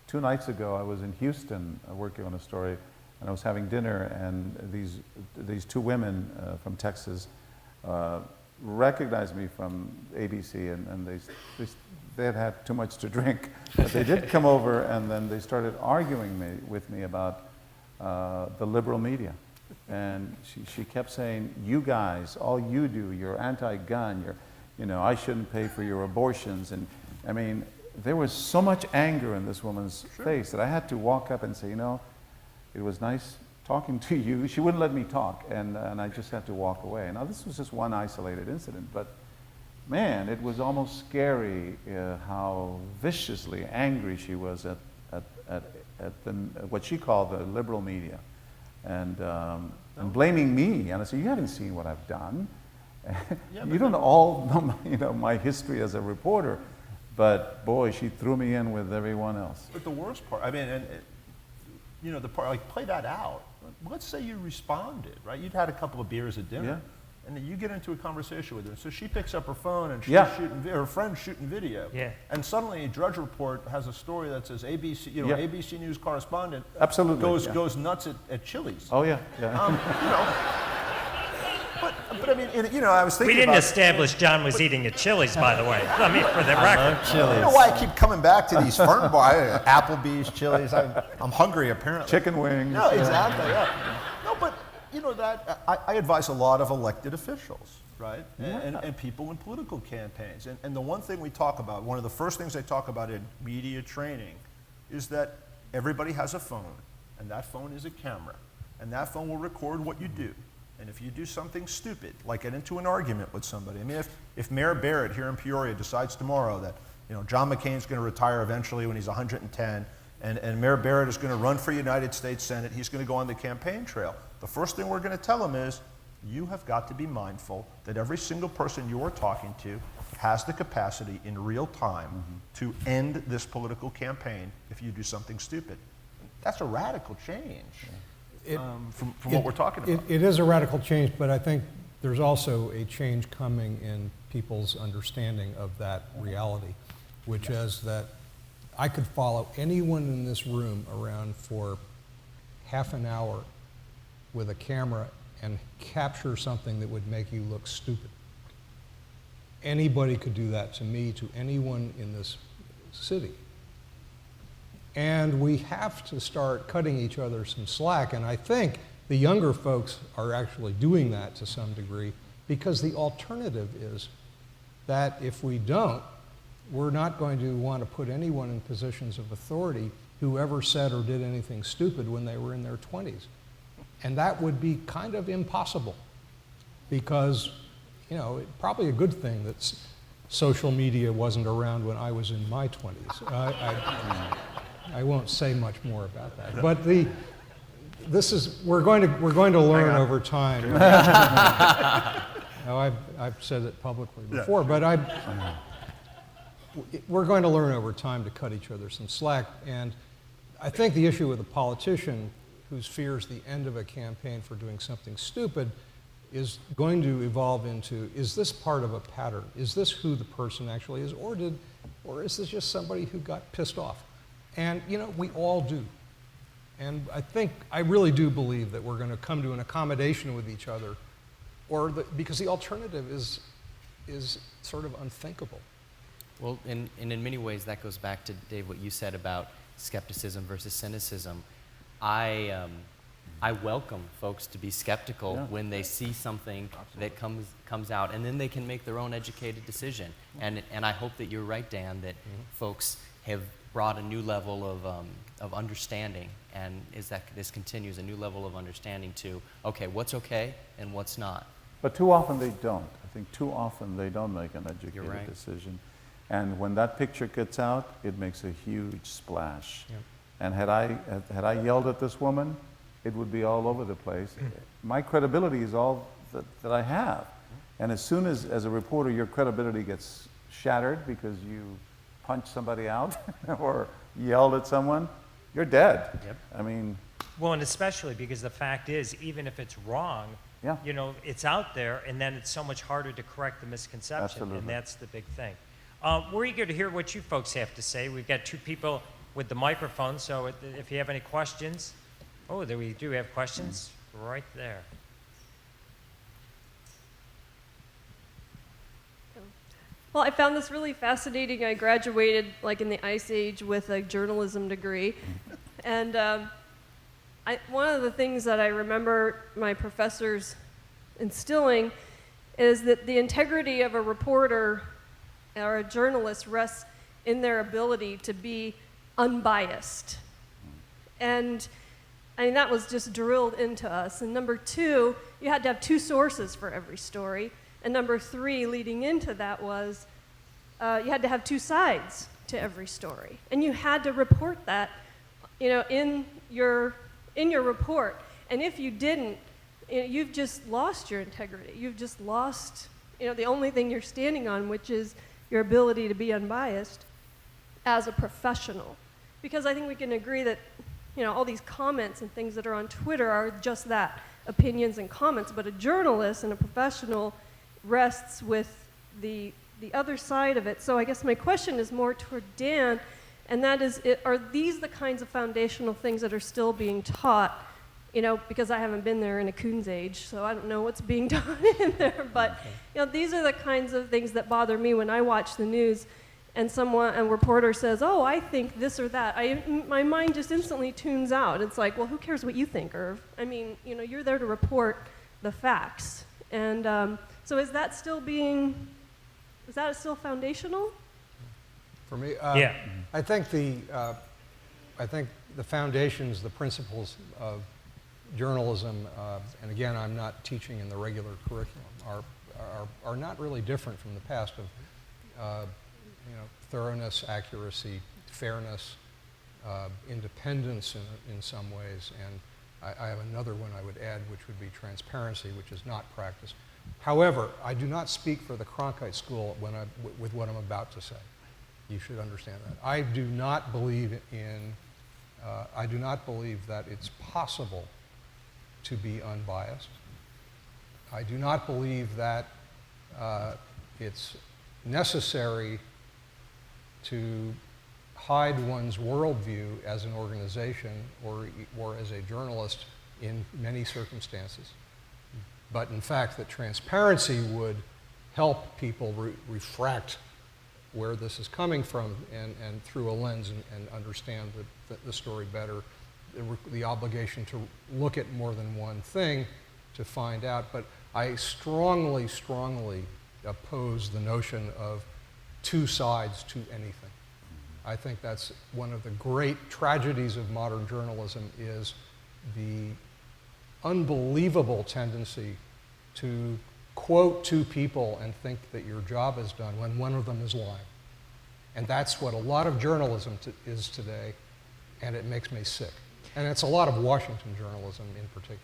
2 nights ago, I was in Houston working on a story, and I was having dinner, and these 2 women from Texas recognized me from ABC, and they had had too much to drink, but they did come over, and then they started arguing with me about the liberal media. And she kept saying, you guys, all you do, you're anti-gun, I shouldn't pay for your abortions. And I mean, there was so much anger in this woman's face that I had to walk up and say, it was nice talking to you. She wouldn't let me talk, and I just had to walk away. Now, this was just one isolated incident, but man, it was almost scary how viciously angry she was at what she called the liberal media, and blaming me. And I said, you haven't seen what I've done. You don't all know my history as a reporter, but boy, she threw me in with everyone else. But the worst part, I mean, the part, like, play that out. Let's say you responded, right? You'd had a couple of beers at dinner, and then you get into a conversation with her. So she picks up her phone and she's shooting, her friend's shooting video. Yeah. And suddenly, Drudge Report has a story that says ABC, ABC News correspondent Absolutely, goes nuts at Chili's. Oh yeah, But I mean, I was thinking We didn't about, establish John was eating at Chili's, by the way. I mean, for the record. I don't know why I keep coming back to these Fern Bar, Applebee's, Chili's. I'm hungry, apparently. chicken wings. No, exactly, yeah. No, but, that I advise a lot of elected officials, right? And people in political campaigns. And the one thing we talk about, one of the first things they talk about in media training is that everybody has a phone, and that phone is a camera. And that phone will record what you do. And if you do something stupid, like get into an argument with somebody, I mean, if Mayor Barrett here in Peoria decides tomorrow that, John McCain's going to retire eventually when he's 110, and Mayor Barrett is going to run for United States Senate, he's going to go on the campaign trail. The first thing we're going to tell him is, you have got to be mindful that every single person you are talking to has the capacity in real time to end this political campaign if you do something stupid. That's a radical change. from what we're talking about. It is a radical change, but I think there's also a change coming in people's understanding of that reality, which is that I could follow anyone in this room around for half an hour with a camera and capture something that would make you look stupid. Anybody could do that to me, to anyone in this city. And we have to start cutting each other some slack, and I think the younger folks are actually doing that to some degree, because the alternative is that if we don't, we're not going to want to put anyone in positions of authority who ever said or did anything stupid when they were in their 20s. And that would be kind of impossible, because, you know, it's probably a good thing that social media wasn't around when I was in my 20s. I won't say much more about that. But we're going to learn over time. Now, I've said it publicly before, but we're going to learn over time to cut each other some slack. And I think the issue with a politician whose fears the end of a campaign for doing something stupid is going to evolve into, is this part of a pattern? Is this who the person actually is? Or is this just somebody who got pissed off? And, you know, we all do. And I really do believe that we're going to come to an accommodation with each other, because the alternative is sort of unthinkable. Well, and in many ways, that goes back to, Dave, what you said about skepticism versus cynicism. I welcome folks to be skeptical when they see something that comes out, and then they can make their own educated decision. And I hope that you're right, Dan, that folks have brought a new level of understanding, and this continues, a new level of understanding to, okay, what's okay and what's not. But too often they don't. I think too often they don't make an educated right. decision. And when that picture gets out, it makes a huge splash. Yep. And had I yelled at this woman, it would be all over the place. My credibility is all that I have. And as soon as a reporter, your credibility gets shattered because you punched somebody out or yelled at someone, you're dead. Yep. I mean, Well, and especially because the fact is, even if it's wrong, Yeah. you know, it's out there, and then it's so much harder to correct the misconception, Absolutely. and that's the big thing. We're eager to hear what you folks have to say. We've got two people with the microphone, so if you have any questions. Oh, there we do have questions right there. Well, I found this really fascinating. I graduated like in the Ice Age with a journalism degree. And one of the things that I remember my professors instilling is that the integrity of a reporter or a journalist rests in their ability to be unbiased. And I mean, that was just drilled into us. And number two, you had to have two sources for every story. And number three, leading into that was you had to have two sides to every story. And you had to report that, you know, in your report. And if you didn't, you know, you've just lost your integrity. You've just lost, you know, the only thing you're standing on, which is your ability to be unbiased as a professional. Because I think we can agree that, you know, all these comments and things that are on Twitter are just that, opinions and comments. But a journalist and a professional rests with the other side of it. So I guess my question is more toward Dan, and that is, are these the kinds of foundational things that are still being taught? You know, because I haven't been there in a Coon's age, so I don't know what's being taught in there. But you know, these are the kinds of things that bother me when I watch the news, and a reporter says, "Oh, I think this or that." My mind just instantly tunes out. It's like, well, who cares what you think, Irv? I mean, you know, you're there to report the facts. And so is that still foundational? For me, Yeah. I think the foundations, the principles of journalism, and again, I'm not teaching in the regular curriculum, are not really different from the past of you know, thoroughness, accuracy, fairness, independence in some ways, and I have another one I would add, which would be transparency, which is not practiced. However, I do not speak for the Cronkite School with what I'm about to say. You should understand that. I do not believe that it's possible to be unbiased. I do not believe that it's necessary to hide one's worldview as an organization or as a journalist in many circumstances. But in fact, that transparency would help people refract where this is coming from and through a lens and understand the story better. The obligation to look at more than one thing to find out. But I strongly, strongly oppose the notion of two sides to anything. I think that's one of the great tragedies of modern journalism is the unbelievable tendency to quote two people and think that your job is done when one of them is lying. And that's what a lot of journalism is today, and it makes me sick. And it's a lot of Washington journalism in particular.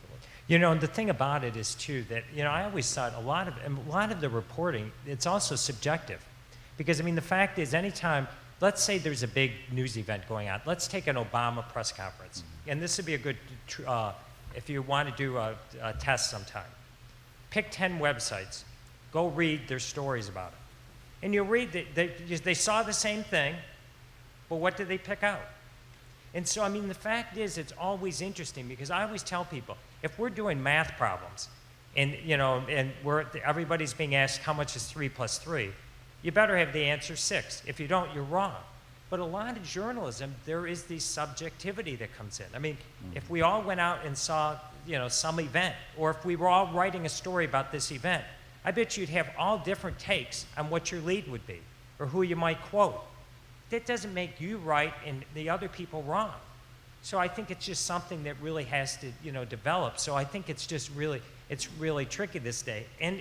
You know, the thing about it is too that, you know, I always thought a lot of the reporting, it's also subjective. Because I mean, the fact is, anytime, let's say there's a big news event going on. Let's take an Obama press conference. And this would be a good, if you want to do a test sometime. Pick 10 websites, go read their stories about it. And you'll read that they saw the same thing, but what did they pick out? And so, I mean, the fact is, it's always interesting because I always tell people, if we're doing math problems and, you know, and everybody's being asked how much is 3 plus 3, you better have the answer 6. If you don't, you're wrong. But a lot of journalism, there is the subjectivity that comes in. I mean, if we all went out and saw, you know, some event, or if we were all writing a story about this event, I bet you'd have all different takes on what your lead would be, or who you might quote. That doesn't make you right and the other people wrong. So I think it's just something that really has to, you know, develop. So I think it's just really, it's really tricky this day. And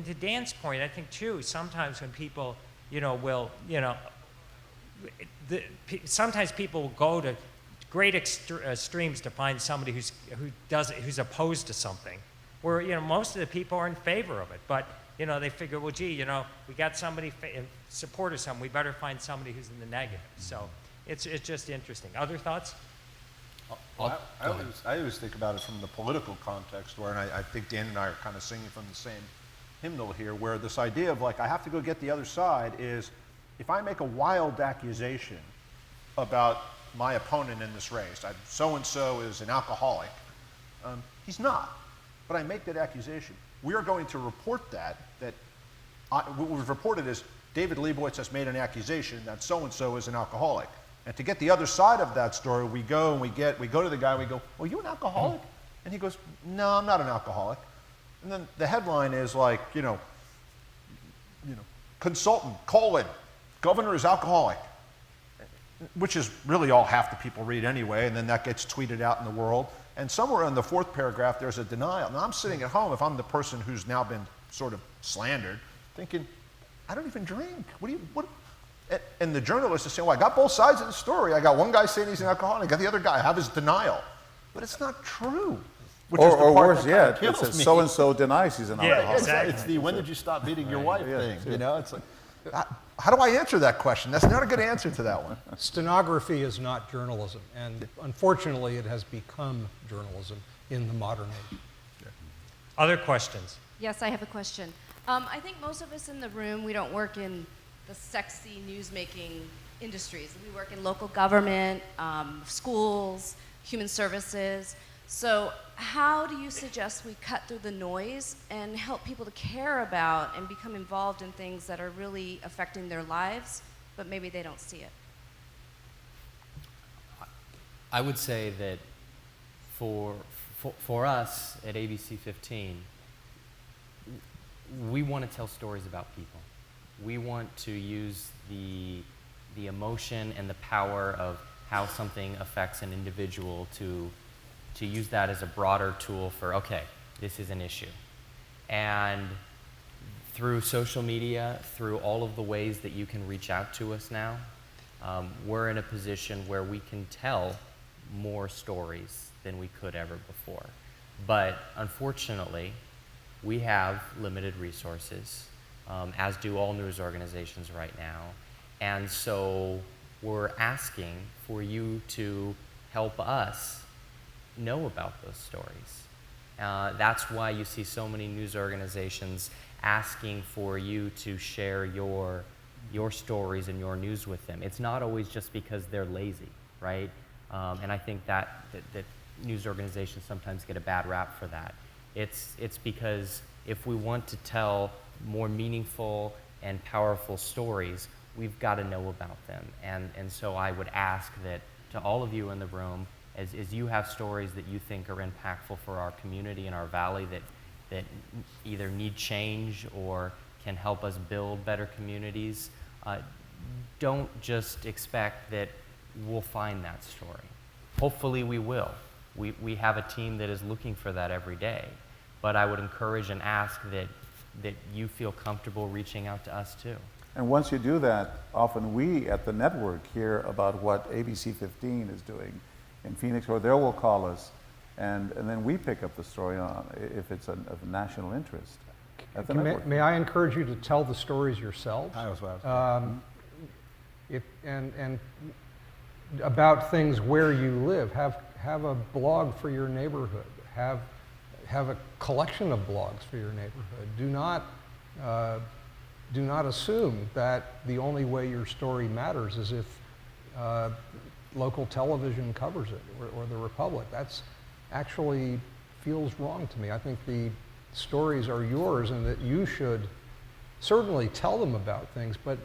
to Dan's point, I think too, sometimes when people, you know, will, you know, sometimes people will go to great extremes to find somebody who's opposed to something, where, you know, most of the people are in favor of it. But, you know, they figure, well, gee, you know, we got somebody in support of something, we better find somebody who's in the negative. So it's just interesting. Other thoughts? Well, I always think about it from the political context, where, and I think Dan and I are kind of singing from the same hymnal here, where this idea of like, I have to go get the other side is, if I make a wild accusation about my opponent in this race, so-and-so is an alcoholic, he's not, but I make that accusation. We are going to report that what we've reported is David Leibowitz has made an accusation that so-and-so is an alcoholic. And to get the other side of that story, we go to the guy and we go, well, you an alcoholic? And he goes, no, I'm not an alcoholic. And then the headline is like, you know, consultant, governor is alcoholic, which is really all half the people read anyway, and then that gets tweeted out in the world. And somewhere in the fourth paragraph, there's a denial. Now, I'm sitting at home, if I'm the person who's now been sort of slandered, thinking, I don't even drink. What? And the journalist is saying, well, I got both sides of the story. I got one guy saying he's an alcoholic, I got the other guy, I have his denial. But it's not true. Or worse yet, it says so-and-so denies he's an alcoholic. Yeah, exactly. It's the when did you stop beating your wife thing, you know? It's like, how do I answer that question? That's not a good answer to that one. Stenography is not journalism, and unfortunately it has become journalism in the modern age. Other questions? Yes, I have a question. I think most of us in the room, we don't work in the sexy news-making industries. We work in local government, schools, human services. So how do you suggest we cut through the noise and help people to care about and become involved in things that are really affecting their lives, but maybe they don't see it? I would say that for us at ABC 15, we want to tell stories about people. We want to use the emotion and the power of how something affects an individual to use that as a broader tool for, okay, this is an issue. And through social media, through all of the ways that you can reach out to us now, we're in a position where we can tell more stories than we could ever before. But unfortunately, we have limited resources, as do all news organizations right now. And so we're asking for you to help us know about those stories. That's why you see so many news organizations asking for you to share your stories and your news with them. It's not always just because they're lazy, right? And I think that news organizations sometimes get a bad rap for that. It's because if we want to tell more meaningful and powerful stories, we've got to know about them. And so I would ask that to all of you in the room, as you have stories that you think are impactful for our community and our valley that either need change or can help us build better communities, don't just expect that we'll find that story. Hopefully we will. We have a team that is looking for that every day. But I would encourage and ask that you feel comfortable reaching out to us too. And once you do that, often we at the network hear about what ABC 15 is doing in Phoenix, or they will call us, and then we pick up the story on if it's of national interest at the network. May I encourage you to tell the stories yourselves? I was And about things where you live. Have a blog for your neighborhood. Have a collection of blogs for your neighborhood. Do not assume that the only way your story matters is if local television covers it or the Republic. That's actually feels wrong to me. I think the stories are yours and that you should certainly tell them about things, but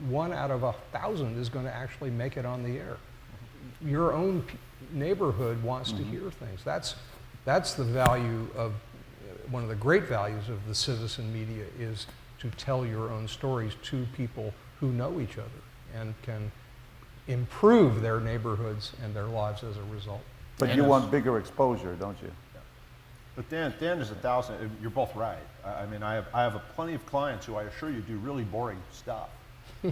1 out of 1,000 is going to actually make it on the air. Your own neighborhood wants to hear things. That's the value of, one of the great values of the citizen media is to tell your own stories to people who know each other and can improve their neighborhoods and their lives as a result. But you want bigger exposure, don't you? But Dan is 1,000. You're both right. I mean, I have plenty of clients who I assure you do really boring stuff.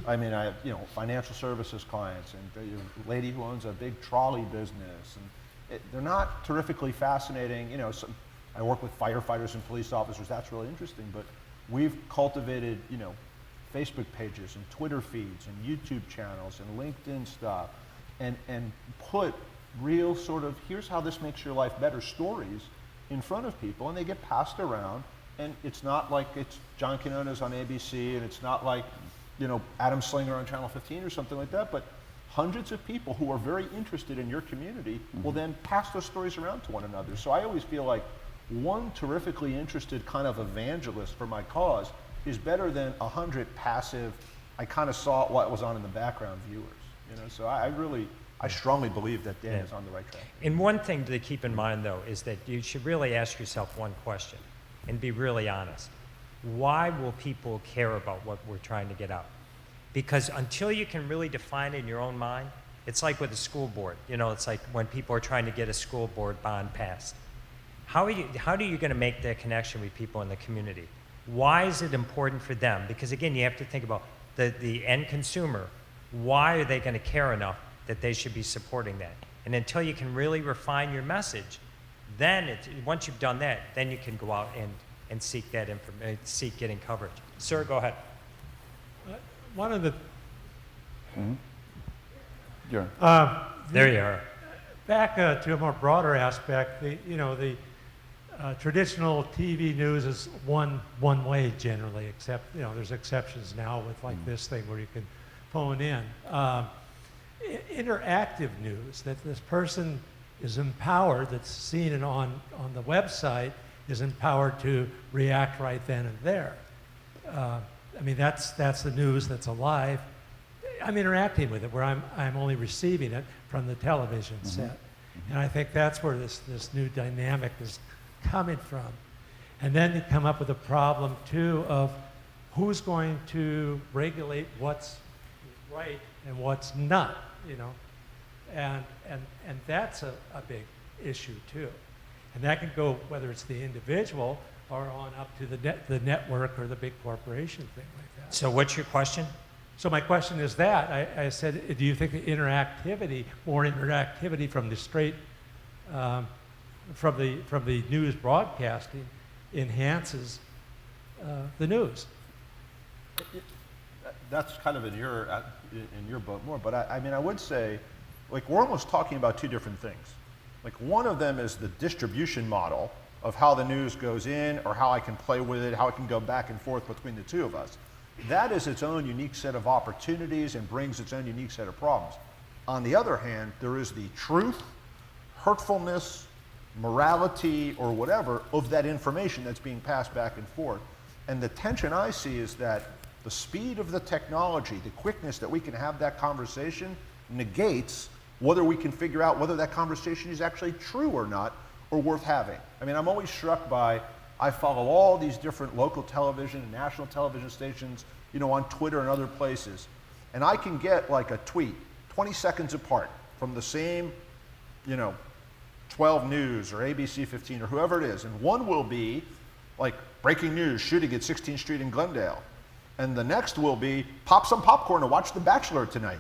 I mean, I have financial services clients and a lady who owns a big trolley business, and they're not terrifically fascinating. I work with firefighters and police officers. That's really interesting. But we've cultivated Facebook pages and Twitter feeds and YouTube channels and LinkedIn stuff, and put real sort of here's how this makes your life better stories in front of people, and they get passed around, and it's not like it's John Quinones on ABC, and it's not like Adam Slinger on Channel 15 or something like that, but hundreds of people who are very interested in your community will then pass those stories around to one another. So I always feel like one terrifically interested kind of evangelist for my cause is better than 100 passive, I kind of saw what was on in the background viewers. So I strongly believe that Dan is on the right track. And one thing to keep in mind, though, is that you should really ask yourself one question and be really honest. Why will people care about what we're trying to get out? Because until you can really define it in your own mind, it's like with a school board. It's like when people are trying to get a school board bond passed. How are you going to make that connection with people in the community? Why is it important for them? Because again, you have to think about the end consumer. Why are they going to care enough that they should be supporting that? And until you can really refine your message, then once you've done that, then you can go out and seek that seek getting coverage. Sir, go ahead. One of the there you are. back to a more broader aspect, the traditional TV news is one way generally, except there's exceptions now with like this thing where you can phone in. Interactive news, that this person is empowered, that's seen it on the website, is empowered to react right then and there. I mean, that's the news that's alive. I'm interacting with it, where I'm only receiving it from the television set. And I think that's where this new dynamic is coming from. And then you come up with a problem, too, of who's going to regulate what's right and what's not, And that's a big issue, too. And that can go, whether it's the individual or on up to the network or the big corporation thing like that. So what's your question? So my question is that, I said, do you think the more interactivity from the straight, from the news broadcasting enhances the news? That's kind of in your boat more, but I mean, I would say, like, we're almost talking about two different things. Like, one of them is the distribution model of how the news goes in or how I can play with it, how it can go back and forth between the two of us. That is its own unique set of opportunities and brings its own unique set of problems. On the other hand, there is the truth, hurtfulness, morality, or whatever of that information that's being passed back and forth. And the tension I see is that the speed of the technology, the quickness that we can have that conversation negates whether we can figure out whether that conversation is actually true or not, or worth having. I mean, I'm always struck by, I follow all these different local television and national television stations, you know, on Twitter and other places, and I can get like a tweet 20 seconds apart from the same, you know, 12 News or ABC 15 or whoever it is, and one will be like breaking news, shooting at 16th Street in Glendale, and the next will be pop some popcorn and watch The Bachelor tonight.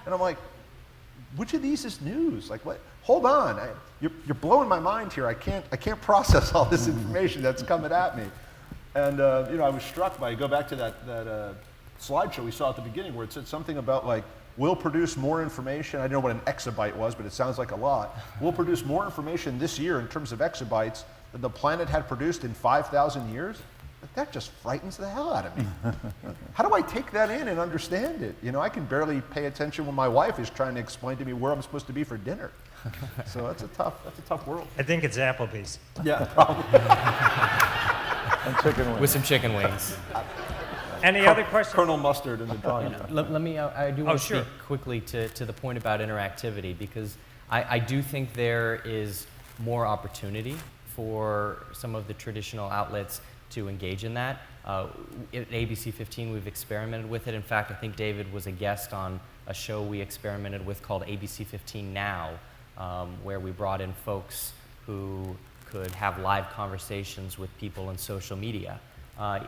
And I'm like, which of these is news? Like, what? Hold on, you're blowing my mind here. I can't process all this information that's coming at me. And you know, I was struck by, go back to that slideshow we saw at the beginning where it said something about like, we'll produce more information. I don't know what an exabyte was, but it sounds like a lot. We'll produce more information this year in terms of exabytes than the planet had produced in 5,000 years. Like, that just frightens the hell out of me. How do I take that in and understand it? You know, I can barely pay attention when my wife is trying to explain to me where I'm supposed to be for dinner. So that's a tough world. I think it's Applebee's. Yeah, probably. And chicken wings. With some chicken wings. Any other questions? Colonel Mustard in the drawing. Let me, I do want to sure. speak quickly to the point about interactivity, because I do think there is more opportunity for some of the traditional outlets to engage in that. At ABC 15, we've experimented with it. In fact, I think David was a guest on a show we experimented with called ABC 15 Now, where we brought in folks who could have live conversations with people on social media.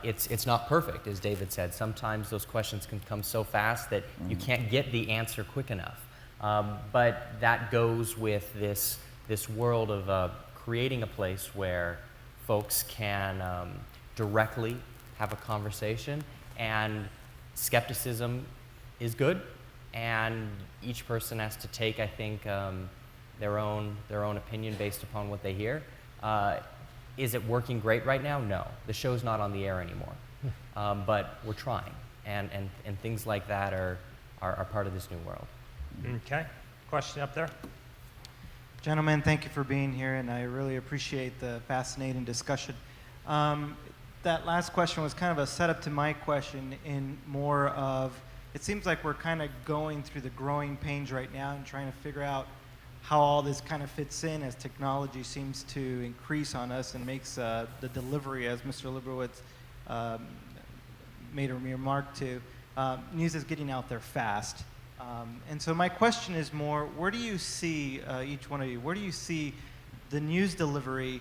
It's not perfect, as David said. Sometimes those questions can come so fast that you can't get the answer quick enough. But that goes with this world of creating a place where folks can directly have a conversation, and skepticism is good, and each person has to take, I think, their own opinion based upon what they hear. Is it working great right now? No. The show's not on the air anymore. But we're trying, and things like that are part of this new world. Okay. Question up there? Gentlemen, thank you for being here, and I really appreciate the fascinating discussion. That last question was kind of a setup to my question, in more of, it seems like we're kind of going through the growing pains right now and trying to figure out how all this kind of fits in as technology seems to increase on us and makes the delivery, as Mr. Liebowitz made a remark to, news is getting out there fast. And so my question is more, where do you see, each one of you, where do you see the news delivery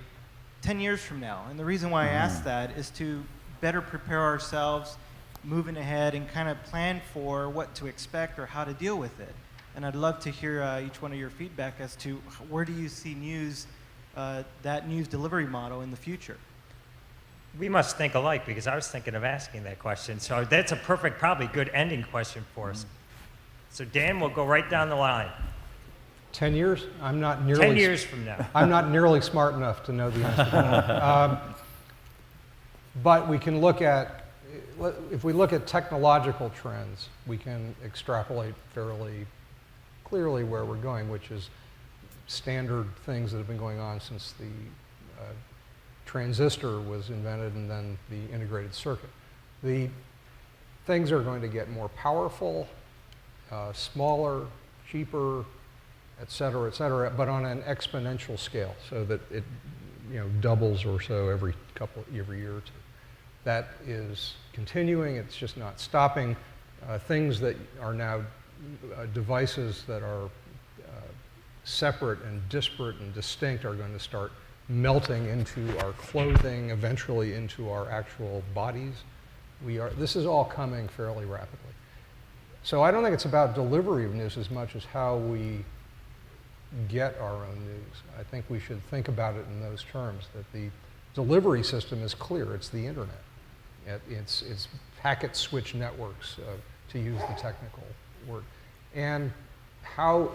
10 years from now? And the reason why I ask that is to better prepare ourselves moving ahead and kind of plan for what to expect or how to deal with it. And I'd love to hear each one of your feedback as to where do you see news, that news delivery model in the future? We must think alike, because I was thinking of asking that question. So that's a perfect, probably good ending question for us. So Dan, we'll go right down the line. 10 years? I'm not nearly 10 years from now. I'm not nearly smart enough to know the answer to that. But we can look at, if we look at technological trends, we can extrapolate fairly clearly where we're going, which is standard things that have been going on since the transistor was invented and then the integrated circuit. The things are going to get more powerful, smaller, cheaper, et cetera, but on an exponential scale, so that it, doubles or so every year or two. That is continuing. It's just not stopping. Things that are now devices that are separate and disparate and distinct are going to start melting into our clothing, eventually into our actual bodies. This is all coming fairly rapidly. So I don't think it's about delivery of news as much as how we get our own news. I think we should think about it in those terms, that the delivery system is clear. It's the internet. It's packet switch networks, to use the technical word. And how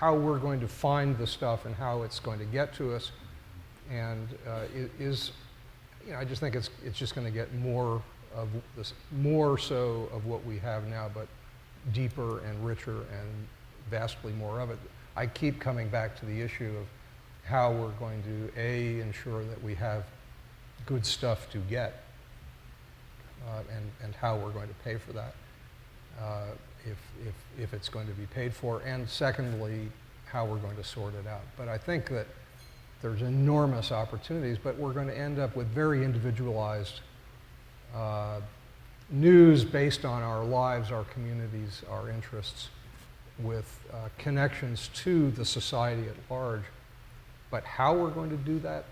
we're going to find the stuff and how it's going to get to us and it is, I just think it's just going to get more of this, more so of what we have now, but deeper and richer and vastly more of it. I keep coming back to the issue of how we're going to ensure that we have good stuff to get, and how we're going to pay for that, if it's going to be paid for, and secondly, how we're going to sort it out. But I think that there's enormous opportunities, but we're going to end up with very individualized news based on our lives, our communities, our interests, with connections to the society at large. But how we're going to do that,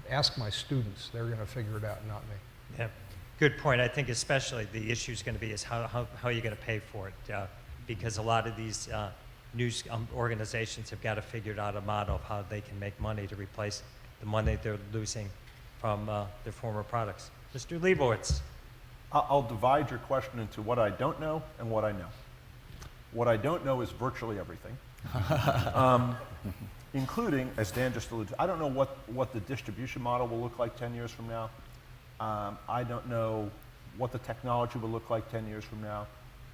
ask my students. They're going to figure it out, not me. Yeah, good point. I think especially the issue is going to be is how are you going to pay for it? Because a lot of these news organizations have got to figure out a model of how they can make money to replace the money they're losing from their former products. Mr. Leibowitz. I'll divide your question into what I don't know and what I know. What I don't know is virtually everything, including, as Dan just alluded to, I don't know what the distribution model will look like 10 years from now. I don't know what the technology will look like 10 years from now.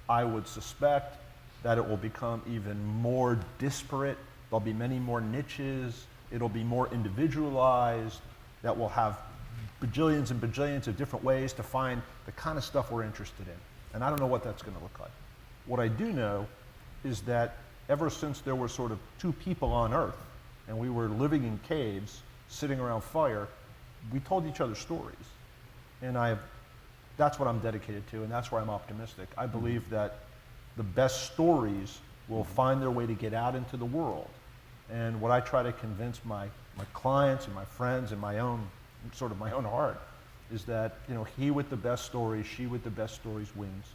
I would suspect that it will become even more disparate. There'll be many more niches. It'll be more individualized, that will have bajillions and bajillions of different ways to find the kind of stuff we're interested in. And I don't know what that's going to look like. What I do know is that ever since there were sort of two people on Earth, and we were living in caves, sitting around fire, we told each other stories. And that's what I'm dedicated to, and that's where I'm optimistic. I believe that the best stories will find their way to get out into the world. And what I try to convince my clients and my friends and my own heart is that, he with the best stories, she with the best stories wins.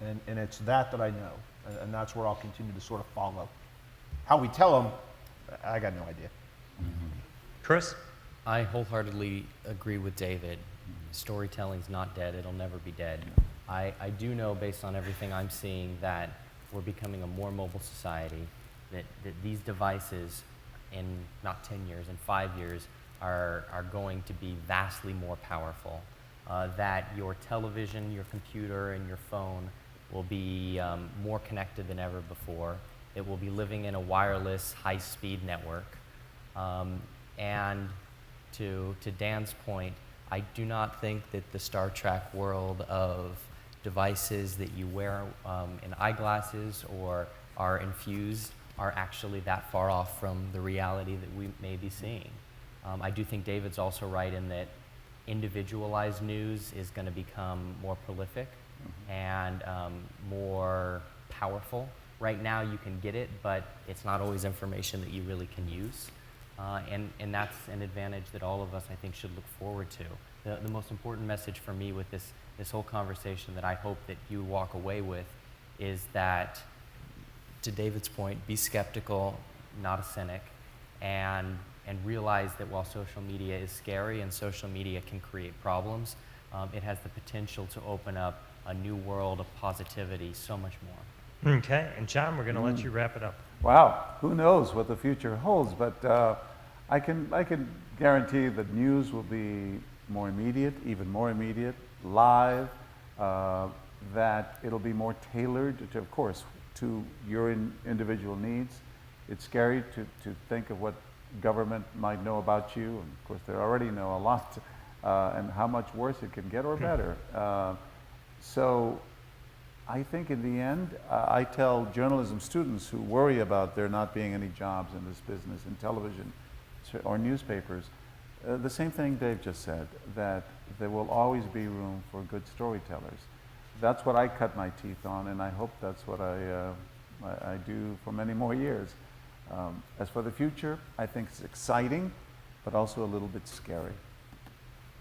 And it's that I know, and that's where I'll continue to sort of follow. How we tell them, I got no idea. Chris? I wholeheartedly agree with David. Storytelling's not dead. It'll never be dead. I do know, based on everything I'm seeing, that we're becoming a more mobile society, that these devices in not 10 years, in 5 years, are going to be vastly more powerful. That your television, your computer, and your phone will be more connected than ever before. It will be living in a wireless, high-speed network. And to Dan's point, I do not think that the Star Trek world of devices that you wear in eyeglasses or are infused are actually that far off from the reality that we may be seeing. I do think David's also right in that individualized news is going to become more prolific and more powerful. Right now you can get it, but it's not always information that you really can use. And that's an advantage that all of us, I think, should look forward to. The most important message for me with this whole conversation that I hope that you walk away with is that, to David's point, be skeptical, not a cynic, and realize that while social media is scary and social media can create problems, it has the potential to open up a new world of positivity so much more. Okay, and John, we're going to let you wrap it up. Wow, who knows what the future holds, but I can guarantee that news will be more immediate, even more immediate, live, that it'll be more tailored, to, of course, to your individual needs. It's scary to think of what government might know about you, and of course they already know a lot, and how much worse it can get or better. So I think in the end, I tell journalism students who worry about there not being any jobs in this business, in television or newspapers, the same thing Dave just said, that there will always be room for good storytellers. That's what I cut my teeth on, and I hope that's what I do for many more years. As for the future, I think it's exciting, but also a little bit scary.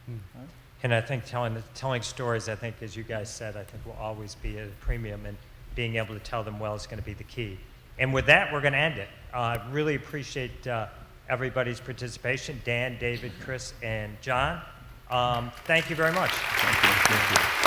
Right? And I think telling stories, I think, as you guys said, I think will always be at a premium, and being able to tell them well is going to be the key. And with that, we're going to end it. I really appreciate everybody's participation. Dan, David, Chris, and John. Thank you very much. Thank you.